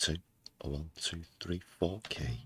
2. 1, 2, 3, 4K.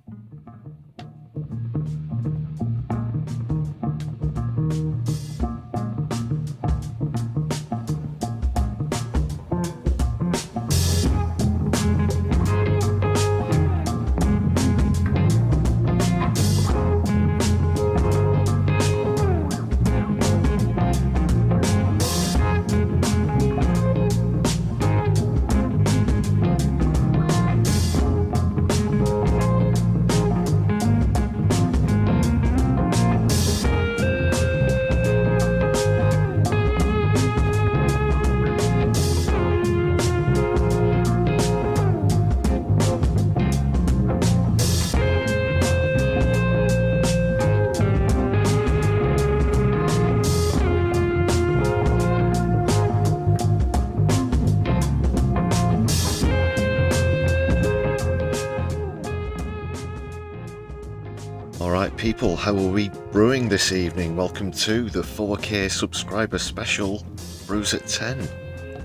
People, how are we brewing this evening? Welcome to the 4K subscriber special, Brews at 10.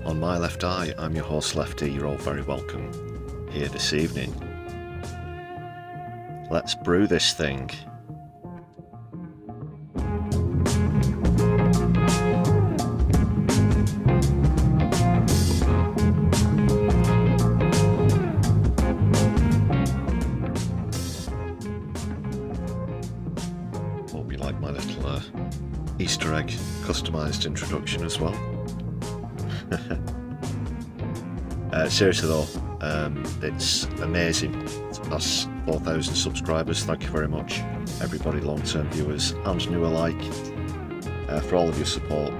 On my left eye, I'm your host Lefty. You're all very welcome here this evening. Let's brew this thing. Easter egg customised introduction as well. Seriously though, it's amazing to pass 4,000 subscribers. Thank you very much, everybody, long-term viewers and new alike, for all of your support.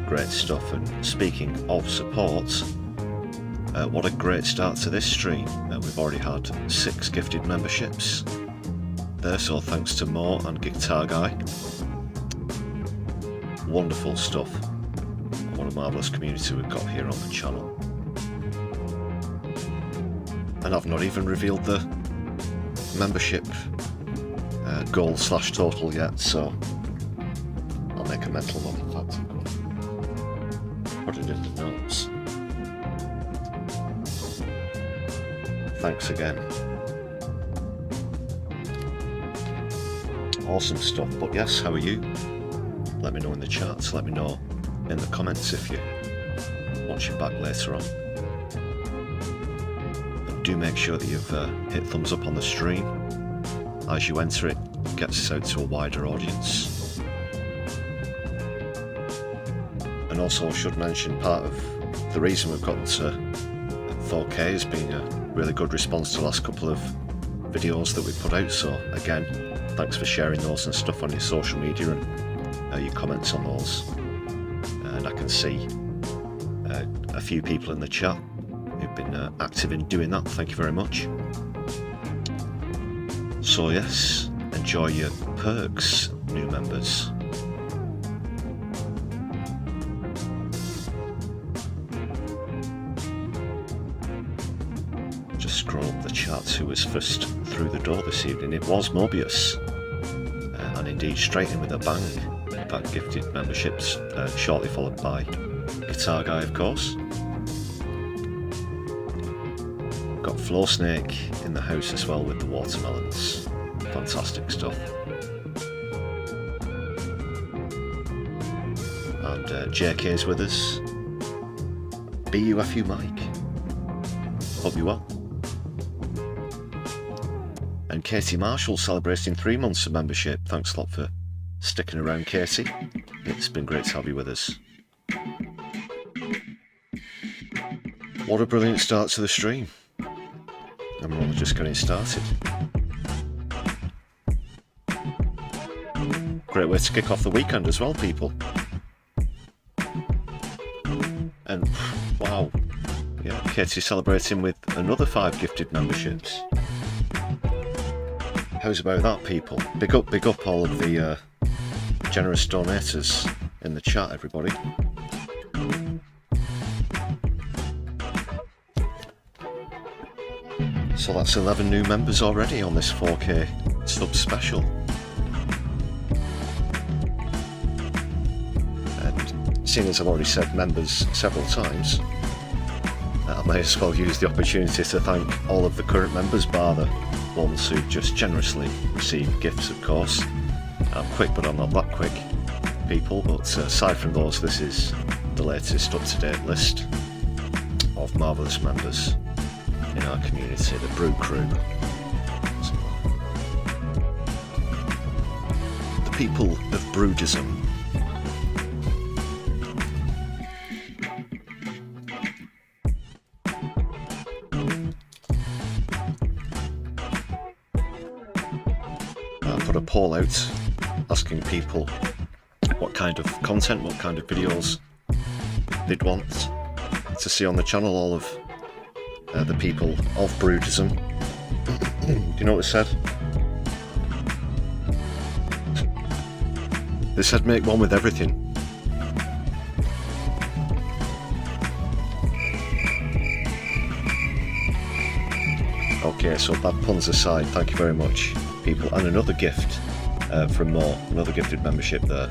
Great stuff. And speaking of support, what a great start to this stream. We've already had 6 gifted memberships there, so thanks to Mo and Guitar Guy. Wonderful stuff. What a marvellous community we've got here on the channel. And I've not even revealed the membership goal / total yet, so I'll make a mental note of that. Put it in the notes. Thanks again. Awesome stuff. But yes, how are you? Let me know in the chats, let me know in the comments if you're watching back later on. And do make sure that you've hit thumbs up on the stream. As you enter it, gets us out to a wider audience. And also I should mention, part of the reason we've gotten to 4K has been a really good response to the last couple of videos that we put out. So again, thanks for sharing those and stuff on your social media and your comments on those. And I can see a few people in the chat who've been active in doing that. Thank you very much. So yes, enjoy your perks, new members. Just scroll up the chat. Who was first through the door this evening? It was Mobius, and indeed straight in with a bang. Back gifted memberships, shortly followed by Guitar Guy, of course. Got Floor Snake in the house as well with the watermelons. Fantastic stuff. And JK's with us. BUFU Mike. Hope you well. And Katie Marshall celebrating 3 months of membership. Thanks a lot for sticking around, Katie. It's been great to have you with us. What a brilliant start to the stream. And we're all just getting started. Great way to kick off the weekend as well, people. And wow, yeah, Katie celebrating with another 5 gifted memberships. How's about that, people? Big up all of the generous donators in the chat, everybody. So that's 11 new members already on this 4K sub special. And seeing as I've already said members several times, I may as well use the opportunity to thank all of the current members, bar the ones who just generously receive gifts, of course. I'm quick, but I'm not that quick, people. But aside from those, this is the latest up-to-date list of marvellous members in our community, the Brew Crew. The people of Brewdism. I put a poll out asking people what kind of content, what kind of videos they'd want to see on the channel. All of the people of Brewdism. Do you know what it said? They said make one with everything. Okay, so bad puns aside, thank you very much, people. And another gift from More, another gifted membership there.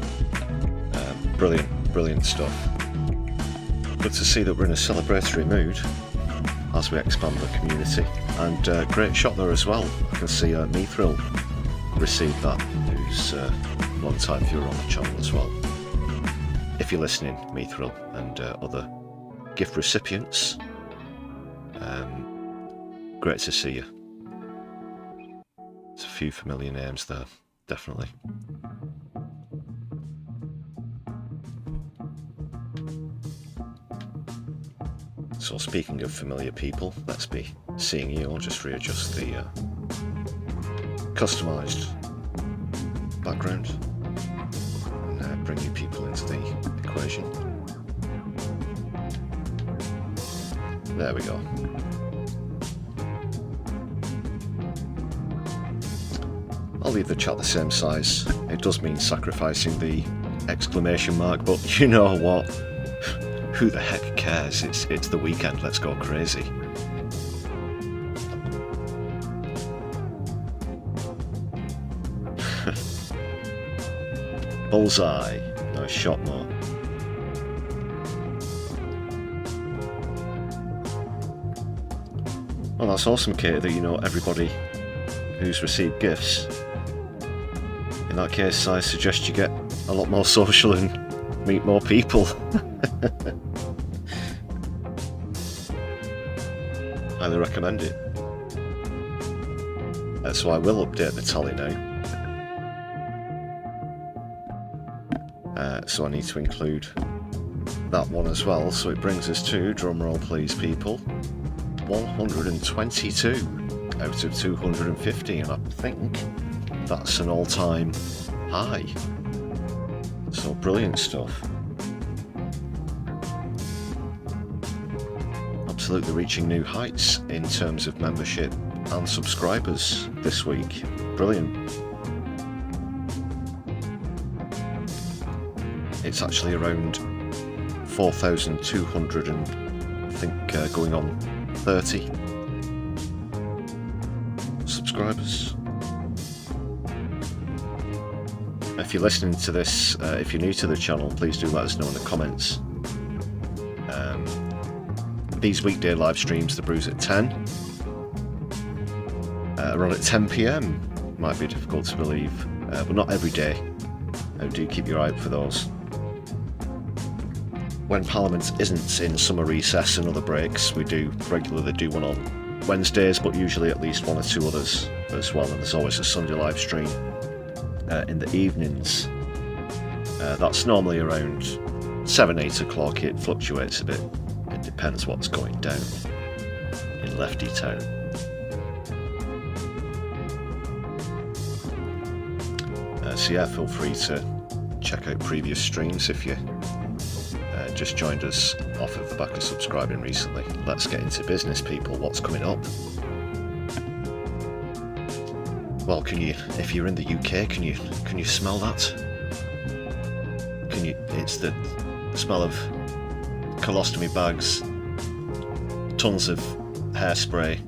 Brilliant stuff. Good to see that we're in a celebratory mood as we expand the community. And great shot there as well. I can see Mithril received that, who's a long-time viewer on the channel as well. If you're listening, Mithril, and other gift recipients, great to see you. There's a few familiar names there, definitely. So speaking of familiar people, let's be seeing you. I'll just readjust the customised background and bring you people into the equation. There we go. I'll leave the chat the same size. It does mean sacrificing the exclamation mark, but you know what? Who the heck cares? It's the weekend, let's go crazy. Bullseye. Nice shot, Mo. Well, that's awesome, Kate, that you know everybody who's received gifts. In that case, I suggest you get a lot more social and meet more people. Highly recommend it. So I will update the tally now. So I need to include that one as well. So it brings us to, drumroll please people, 122 out of 250, and I think that's an all-time high. So brilliant stuff. Absolutely reaching new heights in terms of membership and subscribers this week. Brilliant. It's actually around 4,200 and I think going on 30 subscribers. If you're listening to this, if you're new to the channel, please do let us know in the comments. These weekday live streams, the Brews at 10, are on at 10 PM. Might be difficult to believe, but not every day. Do keep your eye out for those. When Parliament isn't in summer recess and other breaks, we do regularly do one on Wednesdays, but usually at least one or two others as well. And there's always a Sunday live stream in the evenings. That's normally around 7-8 o'clock. It fluctuates a bit. It depends what's going down in Lefty town. So yeah, feel free to check out previous streams if you just joined us off of the back of subscribing recently. Let's get into business, people. What's coming up? Well, can you, if you're in the UK, can you smell that? Can you? It's the smell of colostomy bags, tons of hairspray,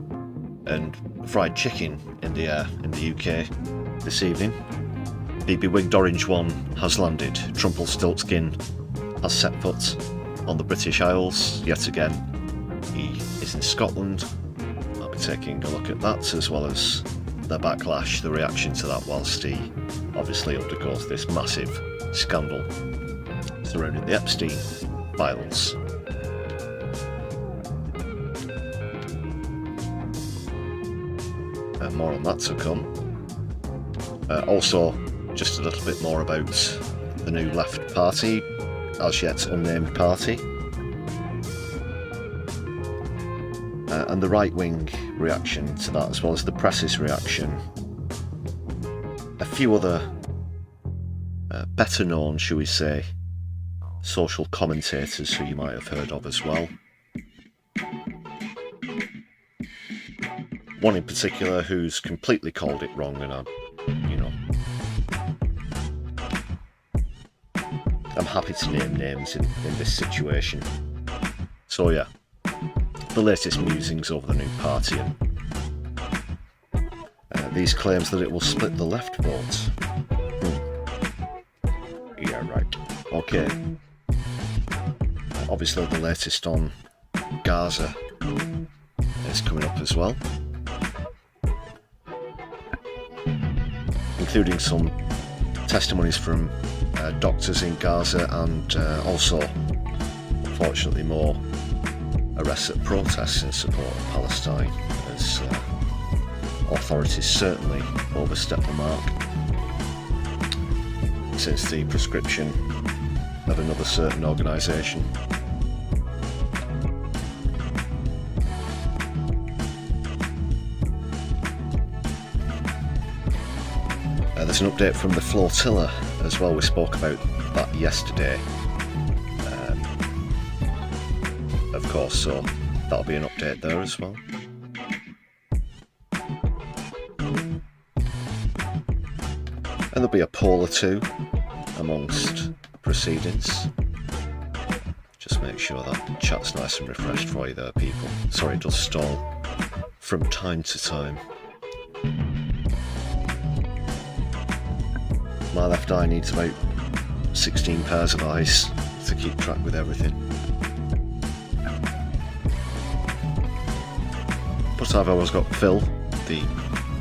and fried chicken in the air in the UK this evening. The bewigged orange one has landed. Trumpelstiltskin has set foot on the British Isles yet again. He is in Scotland. I'll be taking a look at that, as well as the backlash, the reaction to that, whilst he obviously undergoes this massive scandal surrounding the Epstein files. More on that to come. Also, just a little bit more about the new left party, as yet unnamed party, and the right-wing reaction to that, as well as the press's reaction. A few other better known, shall we say, social commentators who you might have heard of as well. One in particular who's completely called it wrong, and I'm happy to name names in this situation. So yeah, the latest musings over the new party, and these claims that it will split the left vote. Yeah, right. Okay. Obviously the latest on Gaza is coming up as well, including some testimonies from doctors in Gaza, and also, unfortunately, more arrests at protests in support of Palestine, as authorities certainly overstepped the mark since the prescription of another certain organisation. There's an update from the Flotilla as well. We spoke about that yesterday, of course, so that'll be an update there as well. And there'll be a poll or two amongst proceedings. Just make sure that chat's nice and refreshed for you there, people. Sorry, it does stall from time to time. My left eye needs about 16 pairs of eyes to keep track with everything. But I've always got Phil, the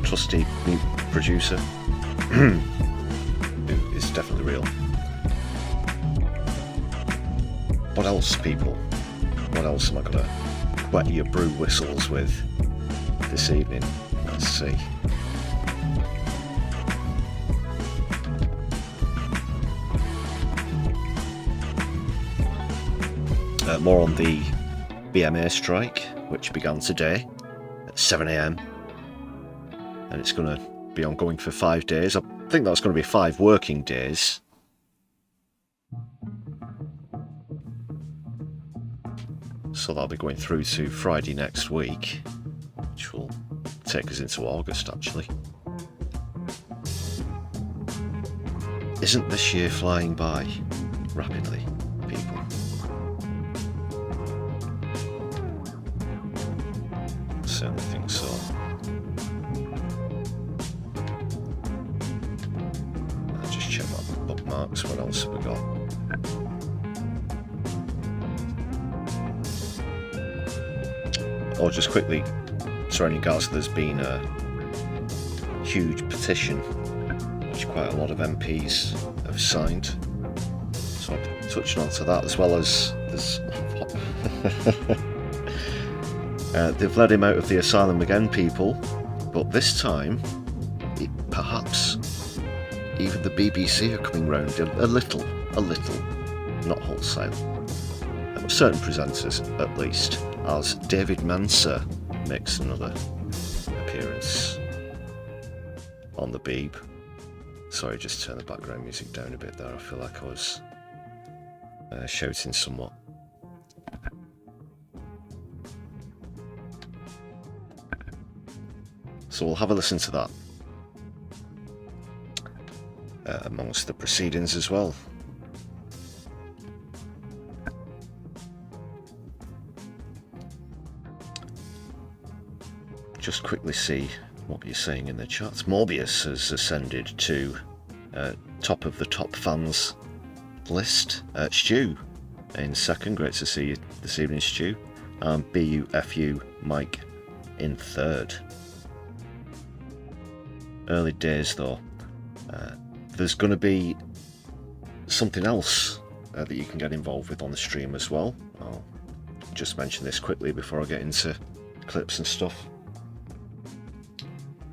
trusty new producer, who is definitely real. What else, people? What else am I going to wet your brew whistles with this evening? Let's see. More on the BMA Strike, which began today at 7 AM, and it's going to be ongoing for 5 days. I think that's going to be 5 working days. So that'll be going through to Friday next week, which will take us into August, actually. Isn't this year flying by rapidly, people? I certainly think so. I'll just check my bookmarks. What else have we got? Oh, just quickly, surrounding Gaza, there's been a huge petition which quite a lot of MPs have signed. So I'm touching on to that, as well as there's they've let him out of the asylum again, people, but this time perhaps even the BBC are coming round a little, not wholesale. Certain presenters, at least, as David Manser makes another appearance on the Beeb. Sorry, just turn the background music down a bit there. I feel like I was shouting somewhat. So we'll have a listen to that amongst the proceedings as well. Just quickly see what you're saying in the chat. Morbius has ascended to top of the top fans list. Stu in second. Great to see you this evening, Stu. and BUFU Mike in third. Early days though. There's going to be something else that you can get involved with on the stream as well. I'll just mention this quickly before I get into clips and stuff.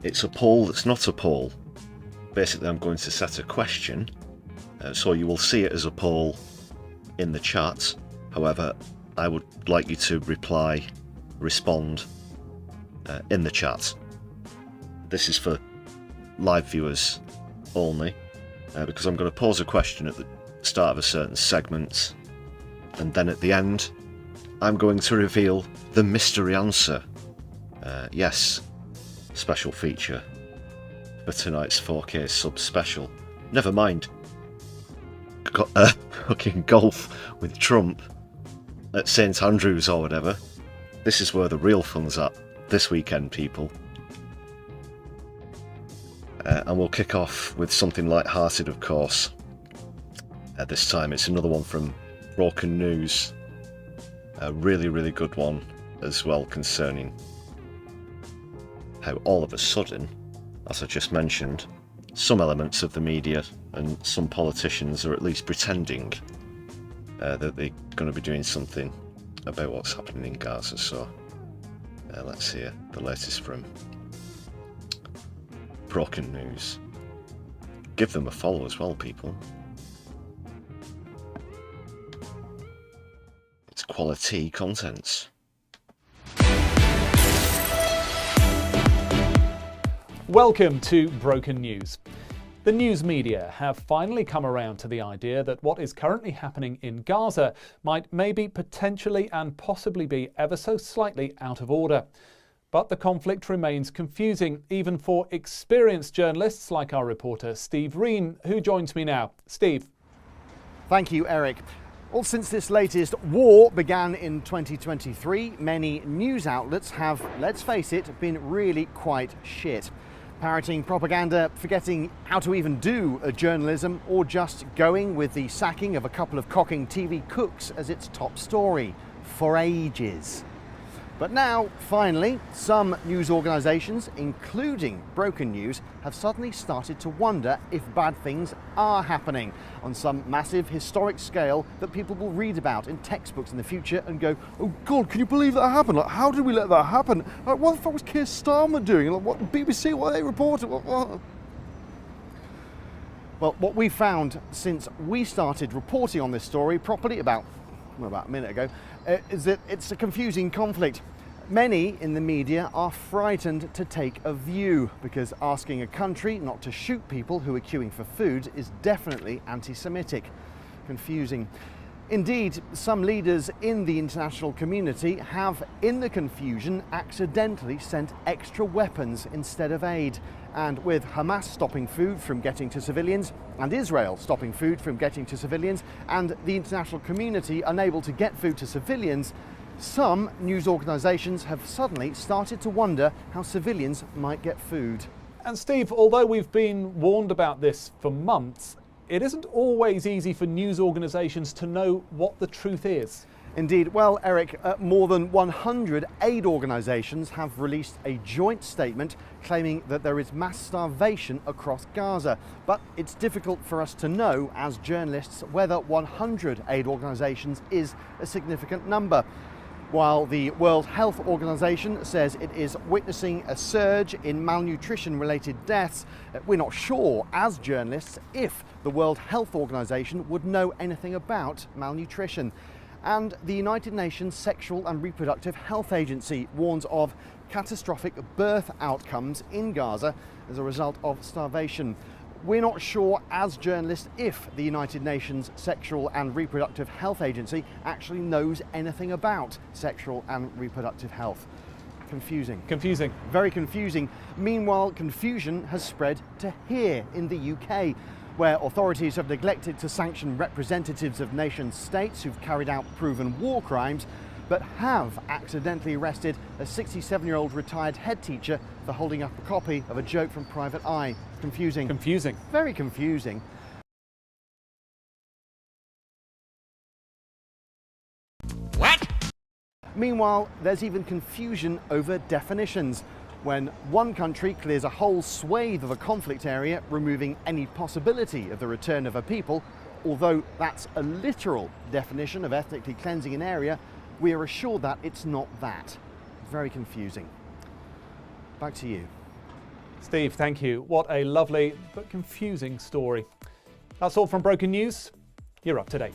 It's a poll that's not a poll. Basically, I'm going to set a question, so you will see it as a poll in the chat. However, I would like you to respond in the chat. This is for live viewers only, because I'm going to pose a question at the start of a certain segment, and then at the end I'm going to reveal the mystery answer. Yes, special feature for tonight's 4K sub special. Never mind fucking golf with Trump at St Andrews or whatever. This is where the real fun's at this weekend, people. And we'll kick off with something light-hearted, of course. This time it's another one from Broken News. A really, really good one as well, concerning how all of a sudden, as I just mentioned, some elements of the media and some politicians are at least pretending that they're going to be doing something about what's happening in Gaza. So let's hear the latest from Broken News. Give them a follow as well, people. It's quality content. Welcome to Broken News. The news media have finally come around to the idea that what is currently happening in Gaza might maybe potentially and possibly be ever so slightly out of order. But the conflict remains confusing, even for experienced journalists like our reporter Steve Reen, who joins me now. Steve. Thank you, Eric. Well, since this latest war began in 2023, many news outlets have, let's face it, been really quite shit. Parroting propaganda, forgetting how to even do a journalism, or just going with the sacking of a couple of cocking TV cooks as its top story for ages. But now, finally, some news organisations, including Broken News, have suddenly started to wonder if bad things are happening on some massive historic scale that people will read about in textbooks in the future and go, oh God, can you believe that happened? Like, how did we let that happen? Like, what the fuck was Keir Starmer doing? Like, what BBC, what they reported? What? Well, what we found since we started reporting on this story properly about a minute ago, is that it's a confusing conflict. Many in the media are frightened to take a view because asking a country not to shoot people who are queuing for food is definitely anti-Semitic. Confusing. Indeed, some leaders in the international community have, in the confusion, accidentally sent extra weapons instead of aid. And with Hamas stopping food from getting to civilians, and Israel stopping food from getting to civilians, and the international community unable to get food to civilians, some news organisations have suddenly started to wonder how civilians might get food. And Steve, although we've been warned about this for months, it isn't always easy for news organisations to know what the truth is. Indeed. Well, Eric, more than 100 aid organisations have released a joint statement claiming that there is mass starvation across Gaza. But it's difficult for us to know, as journalists, whether 100 aid organisations is a significant number. While the World Health Organization says it is witnessing a surge in malnutrition-related deaths, we're not sure, as journalists, if the World Health Organization would know anything about malnutrition. And the United Nations Sexual and Reproductive Health Agency warns of catastrophic birth outcomes in Gaza as a result of starvation. We're not sure, as journalists, if the United Nations Sexual and Reproductive Health Agency actually knows anything about sexual and reproductive health. Confusing. Confusing. Very confusing. Meanwhile, confusion has spread to here in the UK, where authorities have neglected to sanction representatives of nation states who've carried out proven war crimes, but have accidentally arrested a 67-year-old retired head teacher for holding up a copy of a joke from Private Eye. Confusing. Confusing. Very confusing. What? Meanwhile, there's even confusion over definitions, when one country clears a whole swathe of a conflict area, removing any possibility of the return of a people. Although that's a literal definition of ethnically cleansing an area, we are assured that it's not that. Very confusing. Back to you. Steve, thank you. What a lovely but confusing story. That's all from Broken News. You're up to date.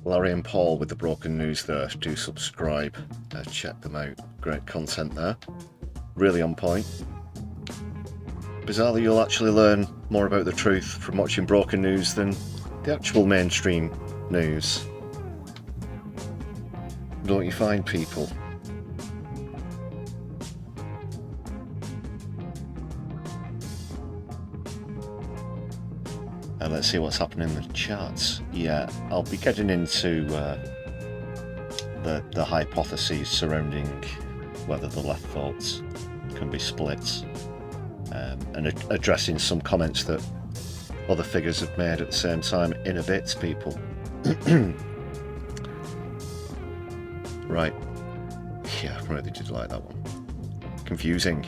Larry and Paul with the Broken News there. Do subscribe, check them out. Great content there. Really on point. Bizarrely, you'll actually learn more about the truth from watching Broken News than the actual mainstream news. Don't you find, people? Let's see what's happening in the charts. Yeah, I'll be getting into the hypotheses surrounding whether the left thoughts can be split, and addressing some comments that other figures have made at the same time in a bit, people. Right. Yeah, I really did like that one. Confusing.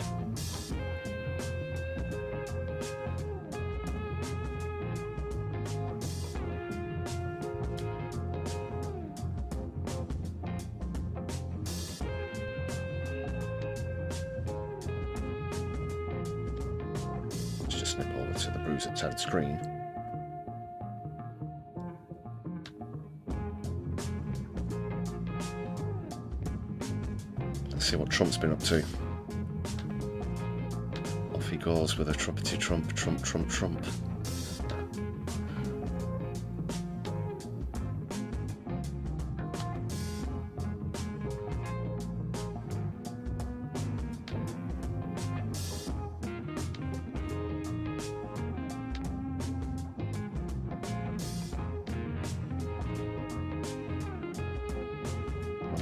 Snip over to the Brews at 10 screen. Let's see what Trump's been up to. Off he goes with a trumpety Trump, Trump, Trump, Trump.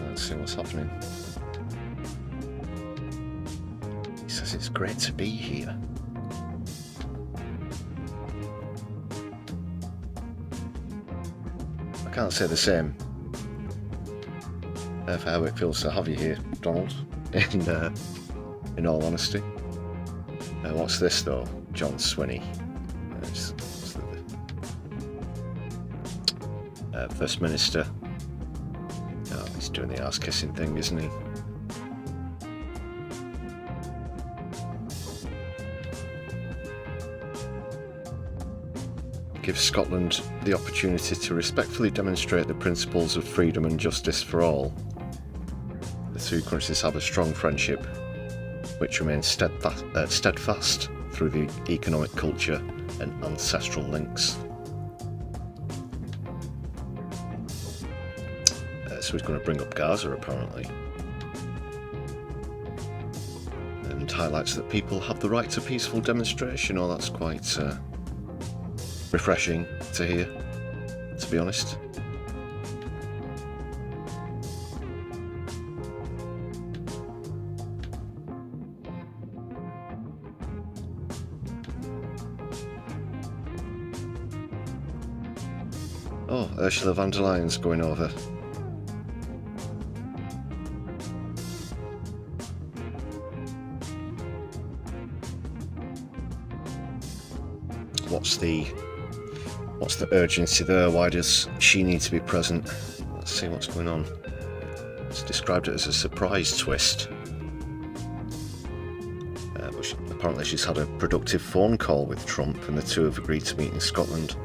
Let's see what's happening. He says it's great to be here. I can't say the same for how it feels to have you here, Donald, in all honesty. What's this though? John Swinney. First Minister. Oh, he's doing the ass-kissing thing, isn't he? Gives Scotland the opportunity to respectfully demonstrate the principles of freedom and justice for all. The two countries have a strong friendship, which remains steadfast through the economic, culture and ancestral links. So he's going to bring up Gaza, apparently, and highlights that people have the right to peaceful demonstration. Oh, that's quite refreshing to hear, to be honest. Oh, Ursula von der Leyen's going over. What's the urgency there? Why does she need to be present? Let's see what's going on. It's described it as a surprise twist. But apparently she's had a productive phone call with Trump, and the two have agreed to meet in Scotland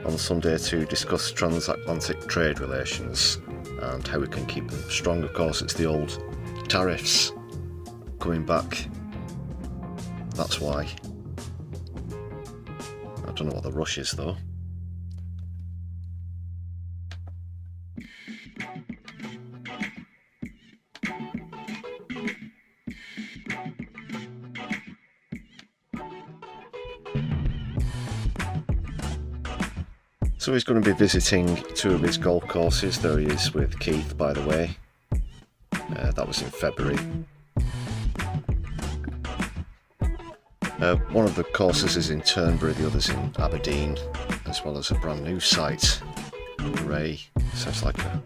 on Sunday to discuss transatlantic trade relations and how we can keep them strong. Of course, it's the old tariffs coming back. That's why. I don't know what the rush is, though. So he's going to be visiting two of his golf courses. There he is with Keith, by the way. That was in February. One of the courses is in Turnberry, the other's in Aberdeen, as well as a brand new site. Hooray. Sounds like a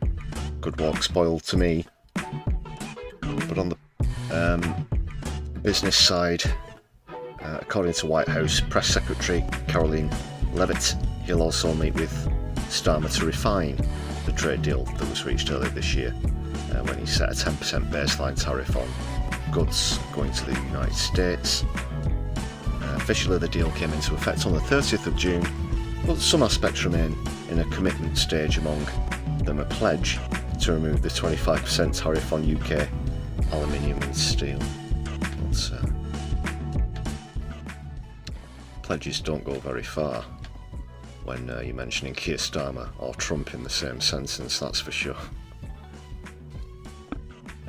good walk spoiled to me. But on the business side, according to White House Press Secretary Caroline Leavitt, he'll also meet with Starmer to refine the trade deal that was reached earlier this year, when he set a 10% baseline tariff on goods going to the United States. Officially, the deal came into effect on the 30th of June, but some aspects remain in a commitment stage, among them a pledge to remove the 25% tariff on UK aluminium and steel. But, pledges don't go very far when you're mentioning Keir Starmer or Trump in the same sentence, that's for sure.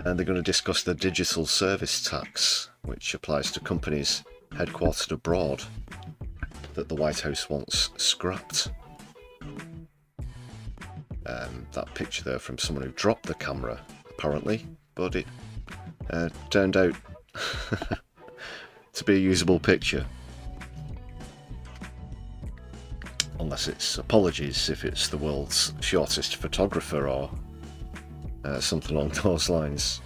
And they're going to discuss the digital service tax, which applies to companies headquartered abroad, that the White House wants scrapped. That picture there from someone who dropped the camera, apparently, but it turned out to be a usable picture. Unless it's apologies if it's the world's shortest photographer or something along those lines.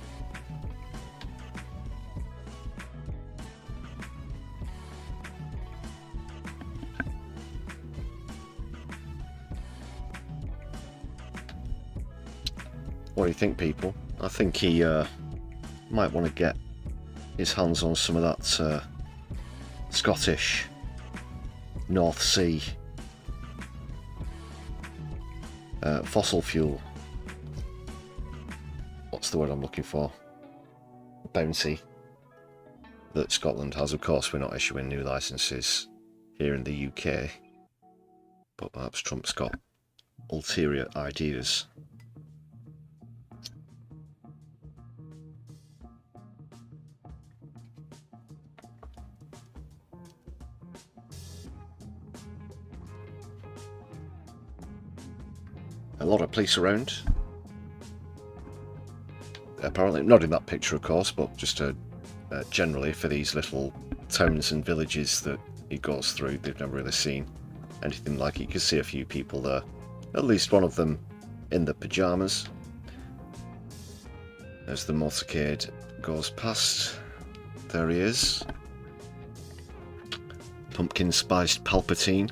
What do you think, people? I think he might want to get his hands on some of that Scottish North Sea fossil fuel. What's the word I'm looking for? Bounty that Scotland has. Of course, we're not issuing new licenses here in the UK, but perhaps Trump's got ulterior ideas. A lot of police around. Apparently, not in that picture, of course, but just generally for these little towns and villages that he goes through, they've never really seen anything like it. You can see a few people there, at least one of them in the pyjamas. As the motorcade goes past, there he is. Pumpkin spiced Palpatine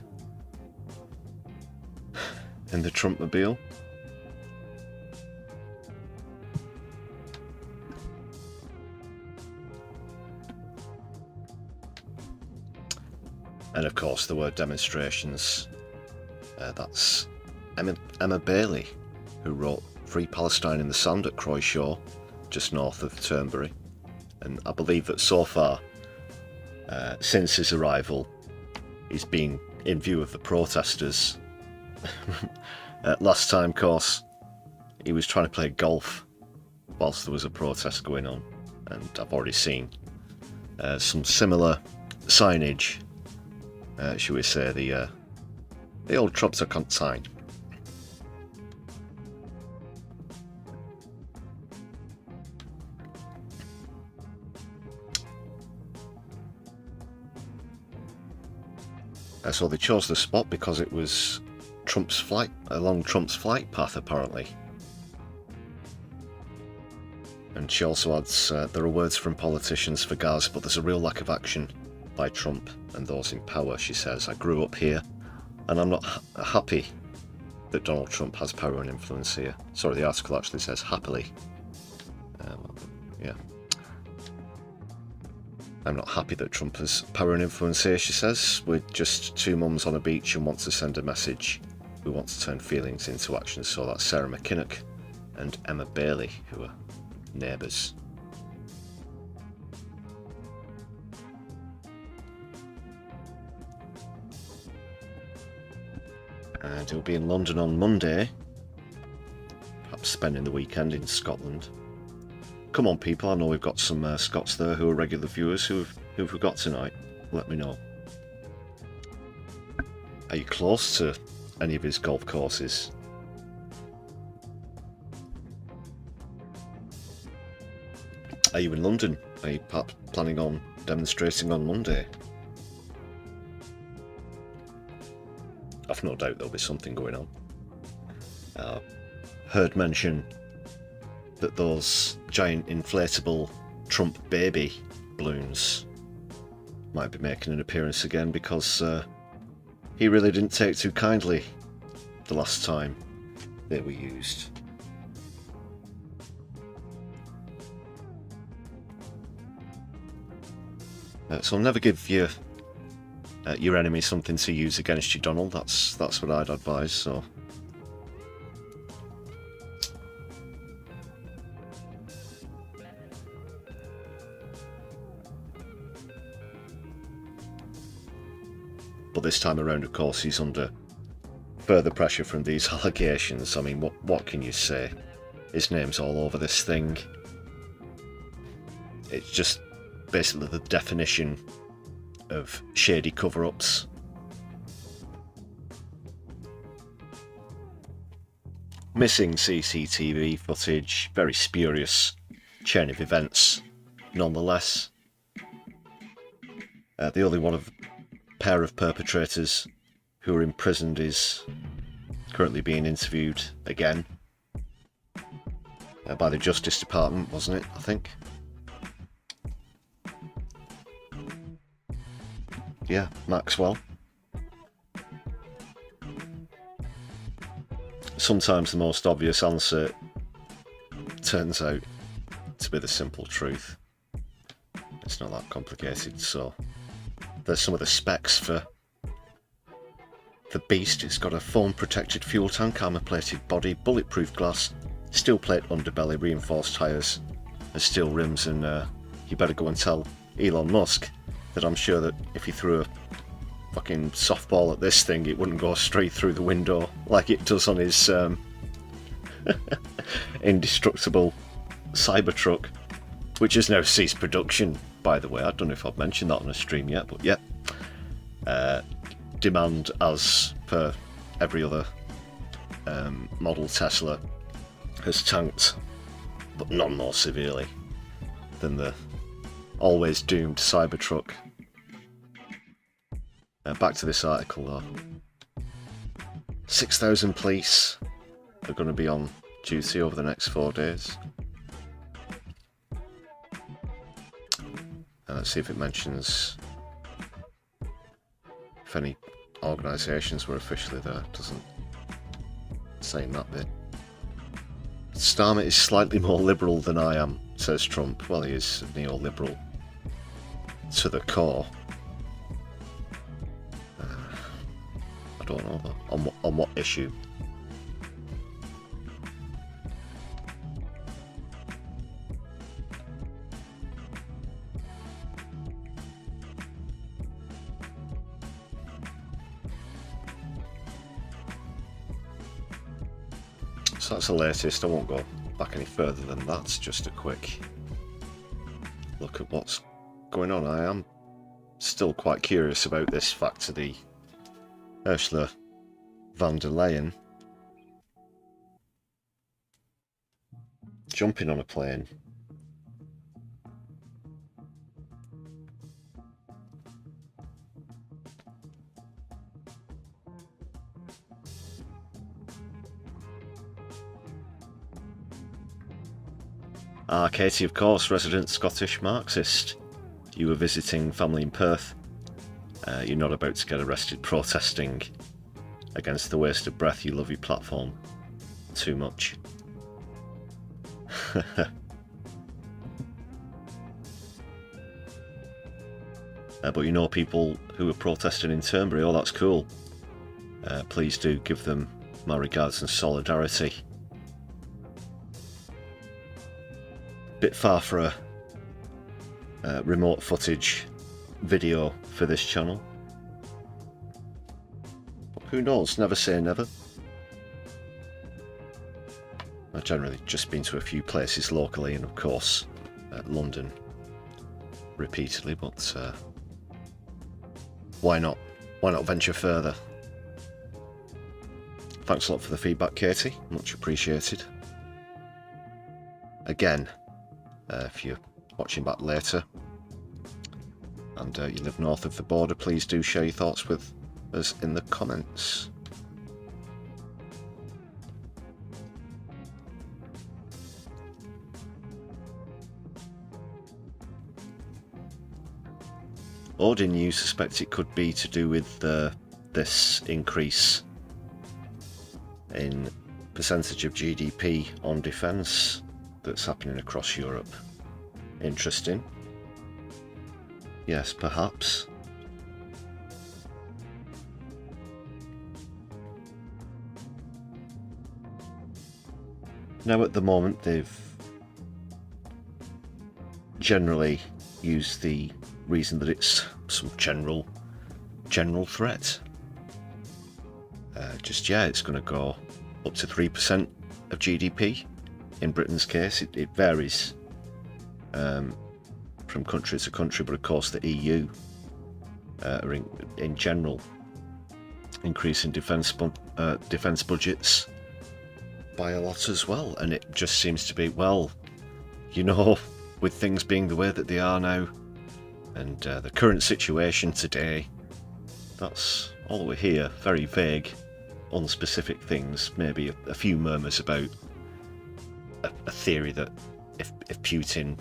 in the Trumpmobile. And of course there were demonstrations. That's Emma Bailey, who wrote Free Palestine in the Sand at Croy Shaw, just north of Turnberry. And I believe that so far, since his arrival, he's been in view of the protesters. Last time, of course, he was trying to play golf whilst there was a protest going on, and I've already seen some similar signage, shall we say, the old Trump's sign. So they chose the spot because it was along Trump's flight path, apparently. And she also adds, there are words from politicians for Gaza, but there's a real lack of action by Trump and those in power, she says. I grew up here, and I'm not happy that Donald Trump has power and influence here. Sorry, the article actually says happily. Yeah. I'm not happy that Trump has power and influence here, she says. We're just two mums on a beach and want to send a message. We want to turn feelings into action. So that's Sarah McKinnock and Emma Bailey, who are neighbours. And he'll be in London on Monday, perhaps spending the weekend in Scotland. Come on, people, I know we've got some Scots there who are regular viewers who've got tonight. Let me know. Are you close to any of his golf courses? Are you in London? Are you perhaps planning on demonstrating on Monday? I've no doubt there'll be something going on. Heard mention that those giant inflatable Trump baby balloons might be making an appearance again, because he really didn't take too kindly the last time they were used. So never give your enemy something to use against you, Donald. That's what I'd advise. So. But this time around, of course, he's under further pressure from these allegations. I mean, what can you say? His name's all over this thing. It's just basically the definition of shady cover-ups. Missing CCTV footage, very spurious chain of events nonetheless. The only one of pair of perpetrators who are imprisoned is currently being interviewed again by the Justice Department, wasn't it, I think? Yeah, Maxwell. Sometimes the most obvious answer turns out to be the simple truth. It's not that complicated. So there's some of the specs for the beast. It's got a foam protected fuel tank, armour plated body, bulletproof glass, steel plate underbelly, reinforced tyres and steel rims. And you better go and tell Elon Musk that I'm sure that if he threw a fucking softball at this thing, it wouldn't go straight through the window like it does on his indestructible Cybertruck, which has now ceased production, by the way. I don't know if I've mentioned that on a stream yet, but yeah. Demand, as per every other model Tesla, has tanked, but none more severely than the always doomed Cybertruck. Back to this article though. 6,000 police are going to be on duty over the next 4 days. Let's see if it mentions if any organisations were officially there. It doesn't say in that bit. Starmer is slightly more liberal than I am, says Trump. Well, he is neoliberal to the core. I don't know though. On what issue? So that's the latest. I won't go back any further than that. It's just a quick look at what's going on. I am still quite curious about this fact of the Ursula von der Leyen jumping on a plane. Katie, of course, resident Scottish Marxist. You were visiting family in Perth. You're not about to get arrested protesting against the waste of breath. You love your platform too much. But you know people who are protesting in Turnberry. Oh, that's cool. Please do give them my regards and solidarity. Bit far for a remote footage video for this channel. But who knows? Never say never. I've generally just been to a few places locally, and of course London repeatedly, but why not? Why not venture further? Thanks a lot for the feedback, Katie. Much appreciated. Again, if you're watching back later and you live north of the border, please do share your thoughts with us in the comments. Odin, you suspect it could be to do with this increase in percentage of GDP on defence that's happening across Europe. Interesting. Yes, perhaps. Now at the moment they've generally used the reason that it's some general threat. It's going to go up to 3% of GDP. In Britain's case, it varies from country to country, but of course the EU are in general increasing defence budgets by a lot as well, and it just seems to be, well, you know, with things being the way that they are now, and the current situation today, that's all we hear. Very vague, unspecific things, maybe a few murmurs about a theory that if Putin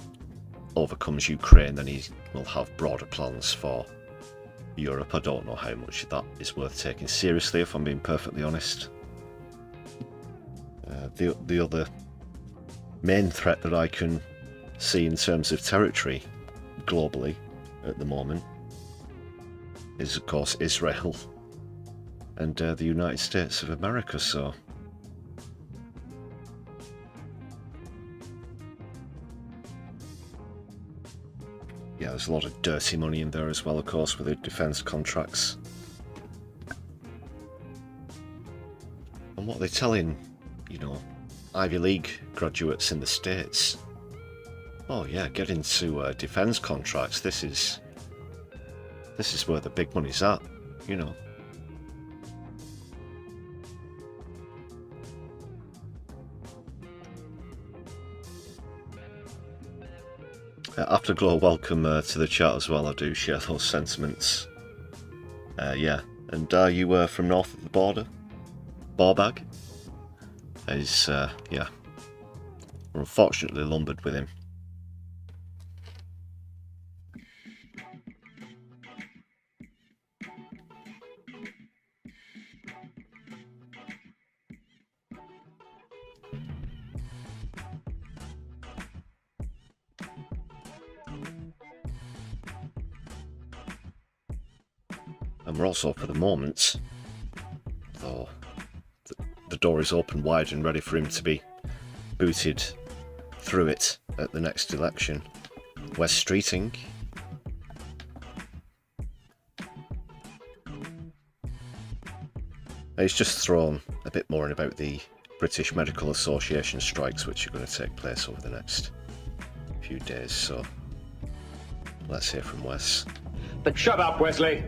overcomes Ukraine, then he will have broader plans for Europe. I don't know how much that is worth taking seriously, if I'm being perfectly honest. The other main threat that I can see in terms of territory globally at the moment is, of course, Israel and the United States of America. So yeah, there's a lot of dirty money in there as well, of course, with the defence contracts. And what they're telling, you know, Ivy League graduates in the States, oh yeah, get into defence contracts. This is where the big money's at, you know. Afterglow, welcome to the chat as well. I do share those sentiments. Yeah, and are you from north of the border? Barbag? Yeah, we're unfortunately lumbered with him. And we're also, for the moment, though the door is open wide and ready for him to be booted through it at the next election, West Streeting. He's just thrown a bit more in about the British Medical Association strikes, which are going to take place over the next few days, so let's hear from Wes. But shut up, Wesley!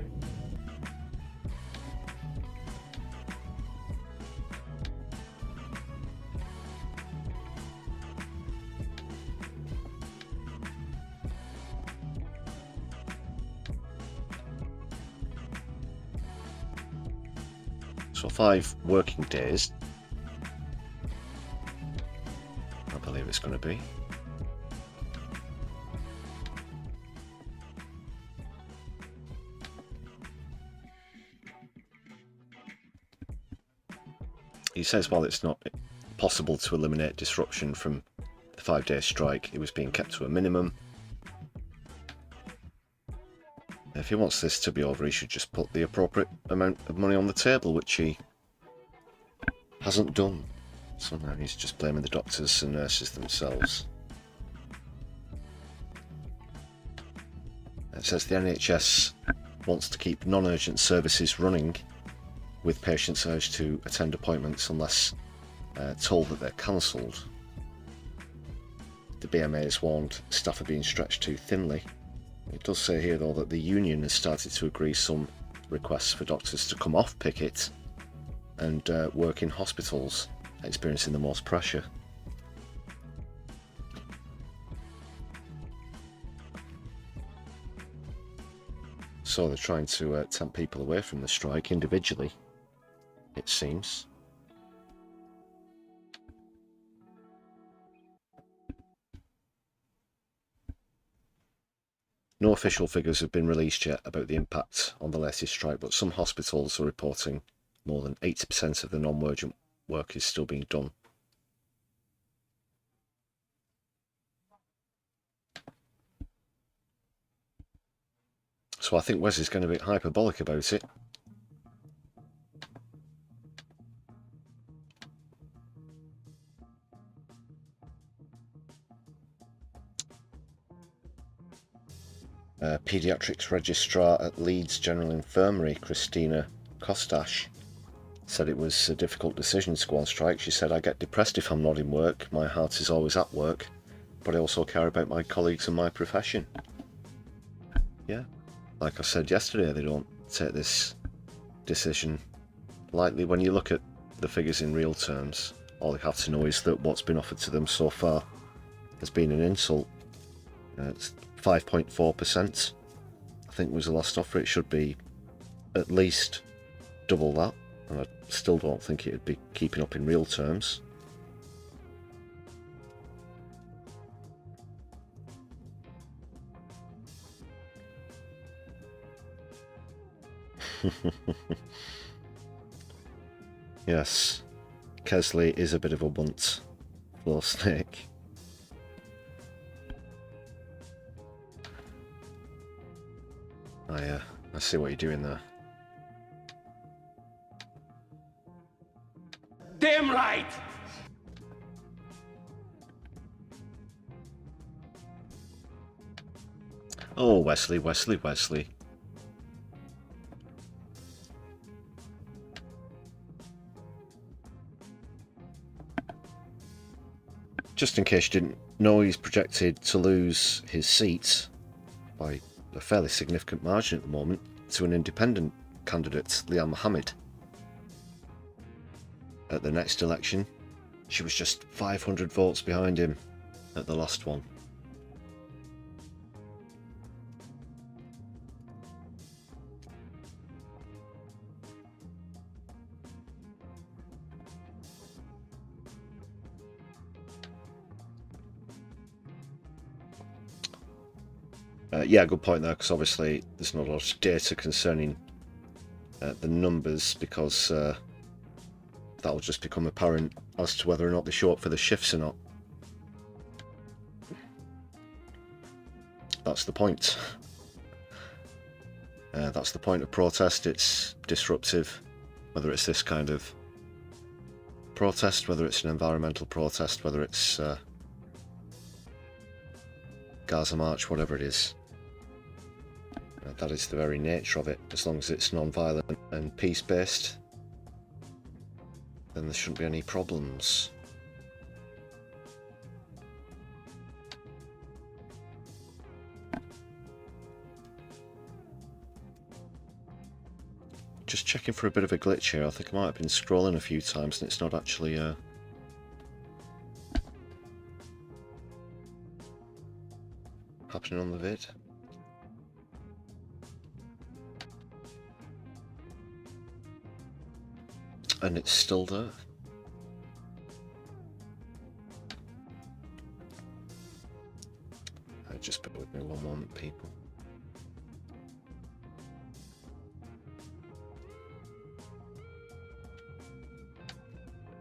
So 5 working days, I believe it's going to be. He says while it's not possible to eliminate disruption from the 5-day strike, it was being kept to a minimum. If he wants this to be over, he should just put the appropriate amount of money on the table, which he hasn't done. So now he's just blaming the doctors and nurses themselves. It says the NHS wants to keep non-urgent services running, with patients urged to attend appointments unless told that they're cancelled. The BMA has warned staff are being stretched too thinly. It does say here, though, that the union has started to agree some requests for doctors to come off picket and work in hospitals experiencing the most pressure. So they're trying to tempt people away from the strike individually, it seems. No official figures have been released yet about the impact on the latest strike, but some hospitals are reporting more than 80% of the non-urgent work is still being done. So I think Wes is going to be hyperbolic about it. Paediatrics Registrar at Leeds General Infirmary, Christina Kostash, said it was a difficult decision to go on strike. She said, "I get depressed if I'm not in work. My heart is always at work, but I also care about my colleagues and my profession." Yeah, like I said yesterday, they don't take this decision lightly. When you look at the figures in real terms, all they have to know is that what's been offered to them so far has been an insult. It's 5.4%, I think, was the last offer. It should be at least double that, and I still don't think it would be keeping up in real terms. Yes, Kesley is a bit of a bunt, floor snake. I see what you're doing there. Damn right! Oh, Wesley, Wesley, Wesley. Just in case you didn't know, he's projected to lose his seat by a fairly significant margin at the moment to an independent candidate, Liam Mohammed. At the next election, she was just 500 votes behind him at the last one. Yeah, good point there, because obviously there's not a lot of data concerning the numbers, because that'll just become apparent as to whether or not they show up for the shifts or not. That's the point. That's the point of protest. It's disruptive, whether it's this kind of protest, whether it's an environmental protest, whether it's Gaza March, whatever it is. That is the very nature of it. As long as it's non-violent and peace-based, then there shouldn't be any problems. Just checking for a bit of a glitch here. I think I might have been scrolling a few times and it's not actually happening on the vid. And it's still there. Just bear with me one moment, people.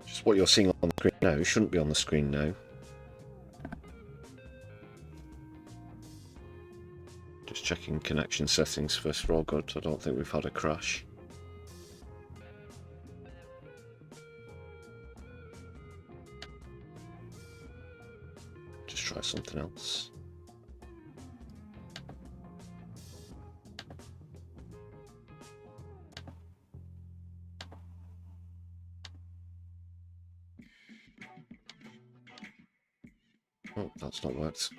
Just what you're seeing on the screen now shouldn't be on the screen now. Just checking connection settings first. We're all good. I don't think we've had a crash. Try something else. Oh, that's not worked.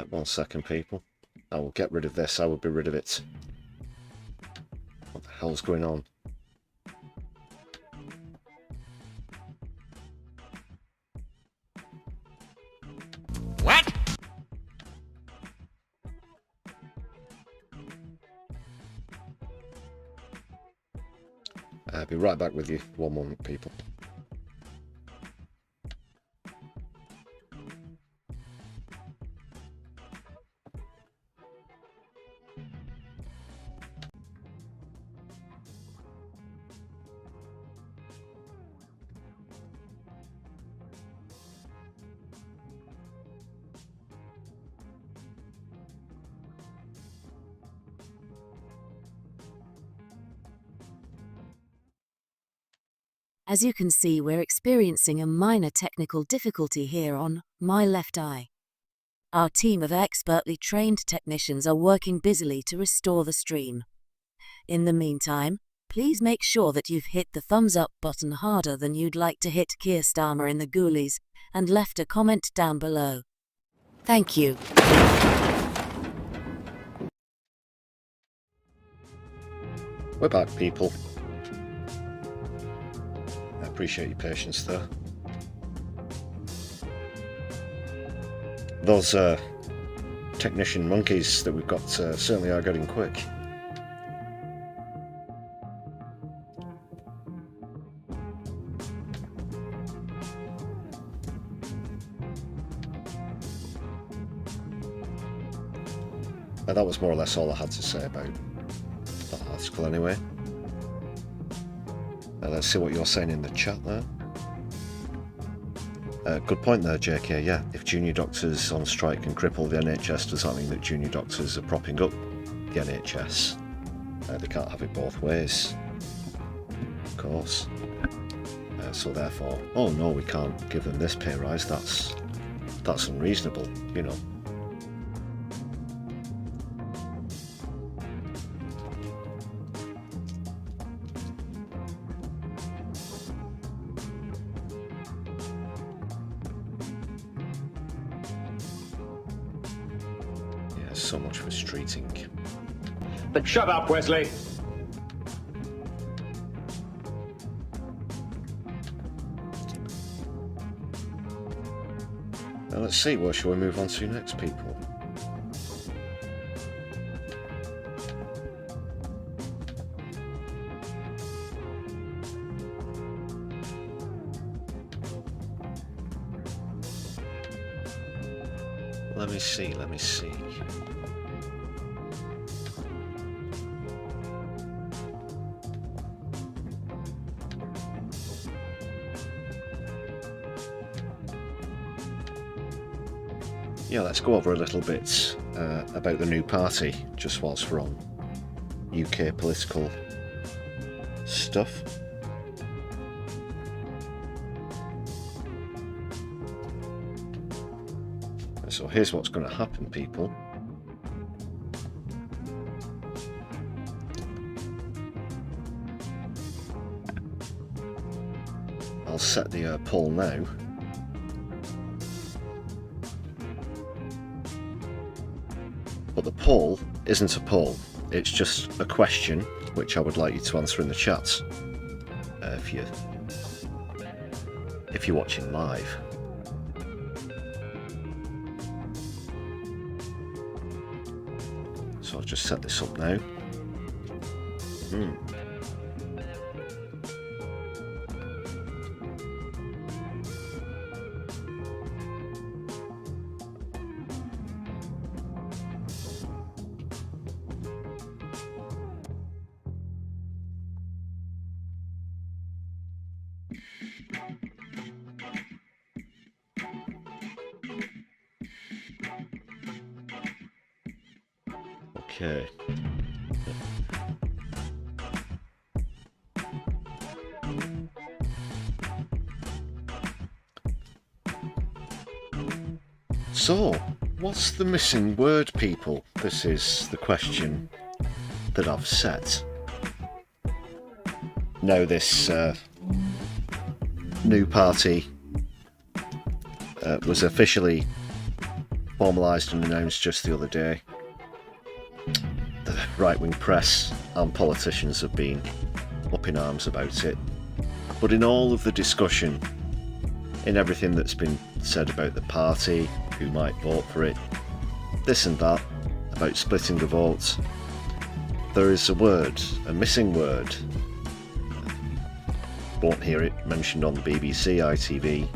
1 second, people. I will get rid of this. I will be rid of it. What the hell's going on? I'll be right back with you. 1 moment, people. As you can see, we're experiencing a minor technical difficulty here on my left eye. Our team of expertly trained technicians are working busily to restore the stream. In the meantime, please make sure that you've hit the thumbs up button harder than you'd like to hit Keir Starmer in the ghoulies, and left a comment down below. Thank you. We're back, people. I appreciate your patience there. Those technician monkeys that we've got certainly are getting quick. That was more or less all I had to say about that article anyway. Let's see what you're saying in the chat there. Good point there, JK. Yeah, if junior doctors on strike can cripple the NHS, does that mean that junior doctors are propping up the NHS? They can't have it both ways, of course. So therefore, oh no, we can't give them this pay rise. That's unreasonable, you know. So much for streeting. But shut up, Wesley. Now let's see, what shall we move on to next, people? Let me see. Yeah, let's go over a little bit about the new party, just whilst we're on UK political stuff. So here's what's going to happen, people. I'll set the poll now. But the poll isn't a poll, it's just a question which I would like you to answer in the chat if you're watching live. So I'll just set this up now. Okay. So, what's the missing word, people? This is the question that I've set. Now, this new party was officially formalised and announced just the other day. The right-wing press and politicians have been up in arms about it. But in all of the discussion, in everything that's been said about the party, who might vote for it, this and that, about splitting the votes, there is a word, a missing word. Won't hear it mentioned on the BBC, ITV,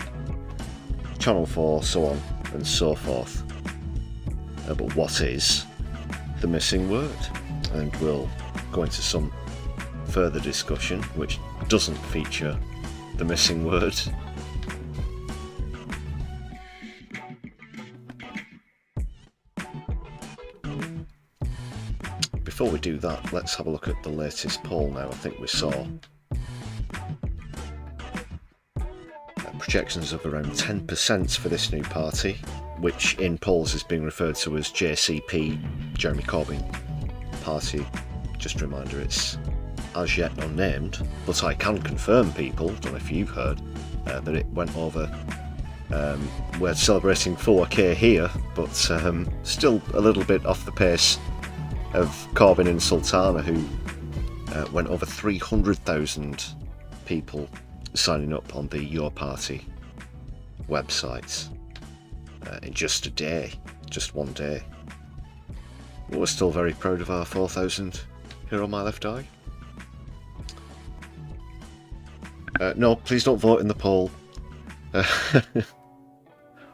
Channel 4, so on and so forth. But what is the missing word? And we'll go into some further discussion which doesn't feature the missing word. Before we do that, let's have a look at the latest poll now. I think we saw projections of around 10% for this new party, which in polls is being referred to as JCP, Jeremy Corbyn Party. Just a reminder, it's as yet unnamed, but I can confirm, people, I don't know if you've heard, that it went over. We're celebrating 4K here, but still a little bit off the pace of Corbyn and Sultana, who went over 300,000 people signing up on the Your Party website in just a day, just one day. We're still very proud of our 4,000 here on My Left Eye. No, please don't vote in the poll.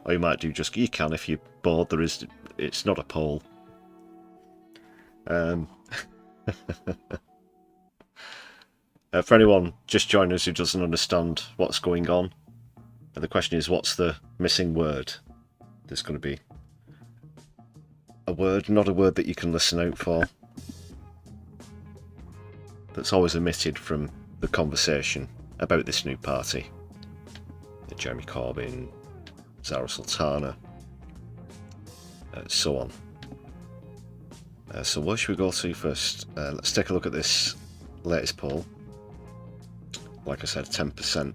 Or you might do just, you can if you're bored, it's not a poll. For anyone just joining us who doesn't understand what's going on, the question is, what's the missing word? There's going to be a word, not a word that you can listen out for, that's always omitted from the conversation about this new party. Jeremy Corbyn, Zara Sultana, so on. So where should we go to first? Let's take a look at this latest poll. Like I said, 10%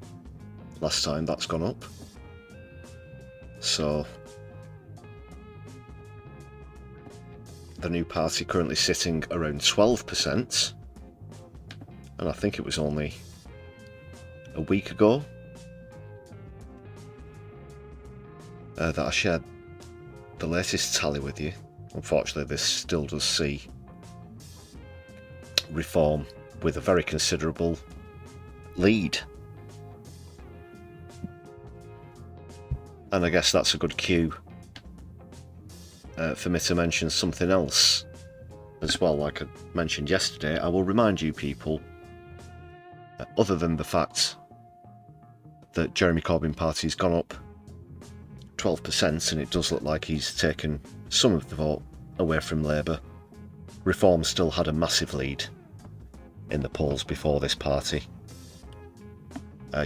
last time, that's gone up. So the new party currently sitting around 12%, and I think it was only a week ago that I shared the latest tally with you. Unfortunately, this still does see Reform with a very considerable lead. And I guess that's a good cue for me to mention something else as well. Like I mentioned yesterday, I will remind you people, other than the fact that Jeremy Corbyn Party's gone up 12%, and it does look like he's taken some of the vote away from Labour, Reform still had a massive lead in the polls before this party.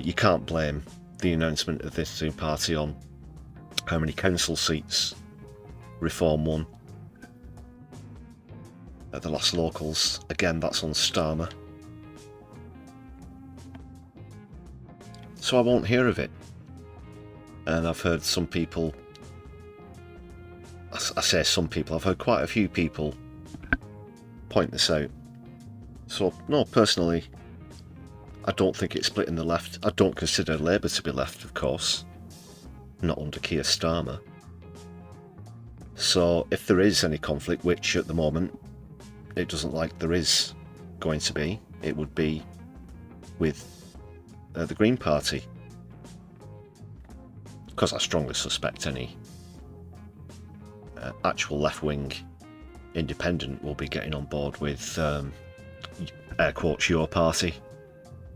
You can't blame the announcement of this new party on how many council seats Reform won at the last locals. Again, that's on Starmer. So I won't hear of it. And I've heard some people, I say some people, I've heard quite a few people point this out. So, no, personally, I don't think it's splitting the left. I don't consider Labour to be left, of course. Not under Keir Starmer. So, if there is any conflict, which at the moment it doesn't like there is going to be, it would be with the Green Party. Because I strongly suspect any actual left-wing independent will be getting on board with, air quotes, your party.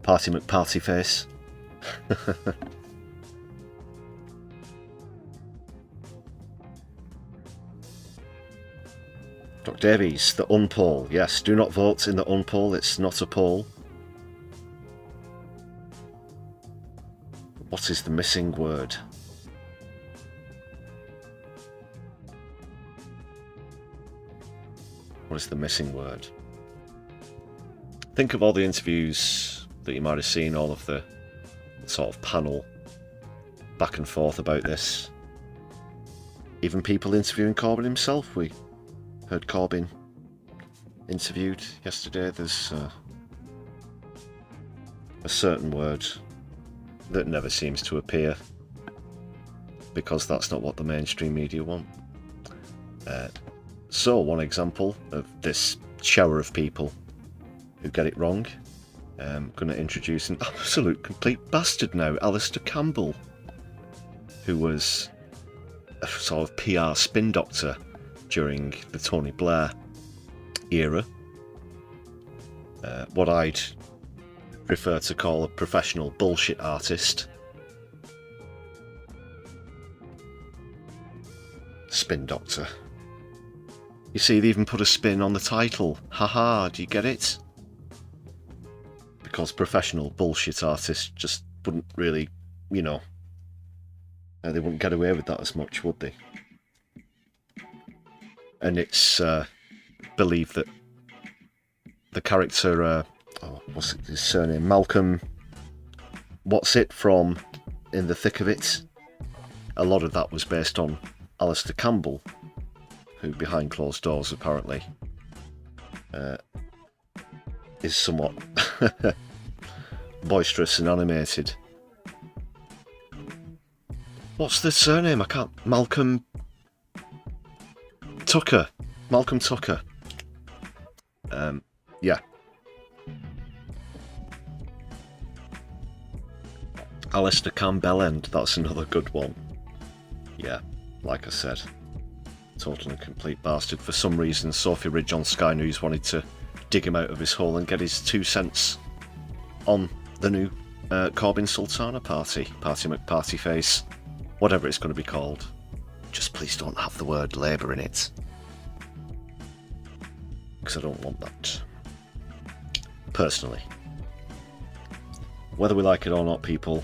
Party McParty face. Dr. Davies, the unpoll. Yes, do not vote in the unpoll. It's not a poll. What is the missing word? What is the missing word? Think of all the interviews that you might have seen, all of the sort of panel back and forth about this. Even people interviewing Corbyn himself. We heard Corbyn interviewed yesterday. There's a certain word that never seems to appear because that's not what the mainstream media want. So one example of this shower of people who get it wrong, I'm going to introduce an absolute complete bastard now, Alistair Campbell, who was a sort of PR spin doctor during the Tony Blair era. What I'd prefer to call a professional bullshit artist. Spin doctor. You see, they even put a spin on the title. Haha, do you get it? Because professional bullshit artists just wouldn't really, you know, They wouldn't get away with that as much, would they? And it's believed that the character, what's his surname? Malcolm, what's it from In the Thick of It? A lot of that was based on Alistair Campbell, who behind closed doors apparently is somewhat boisterous and animated. What's the surname? I can't... Malcolm Tucker. Malcolm Tucker. Yeah. Alistair Campbell-End, that's another good one. Yeah, like I said, total and complete bastard. For some reason, Sophie Ridge on Sky News wanted to dig him out of his hole and get his 2 cents on the new Corbyn Sultana party. Party McParty Face. Whatever it's going to be called. Just please don't have the word Labour in it. Because I don't want that. Personally. Whether we like it or not, people,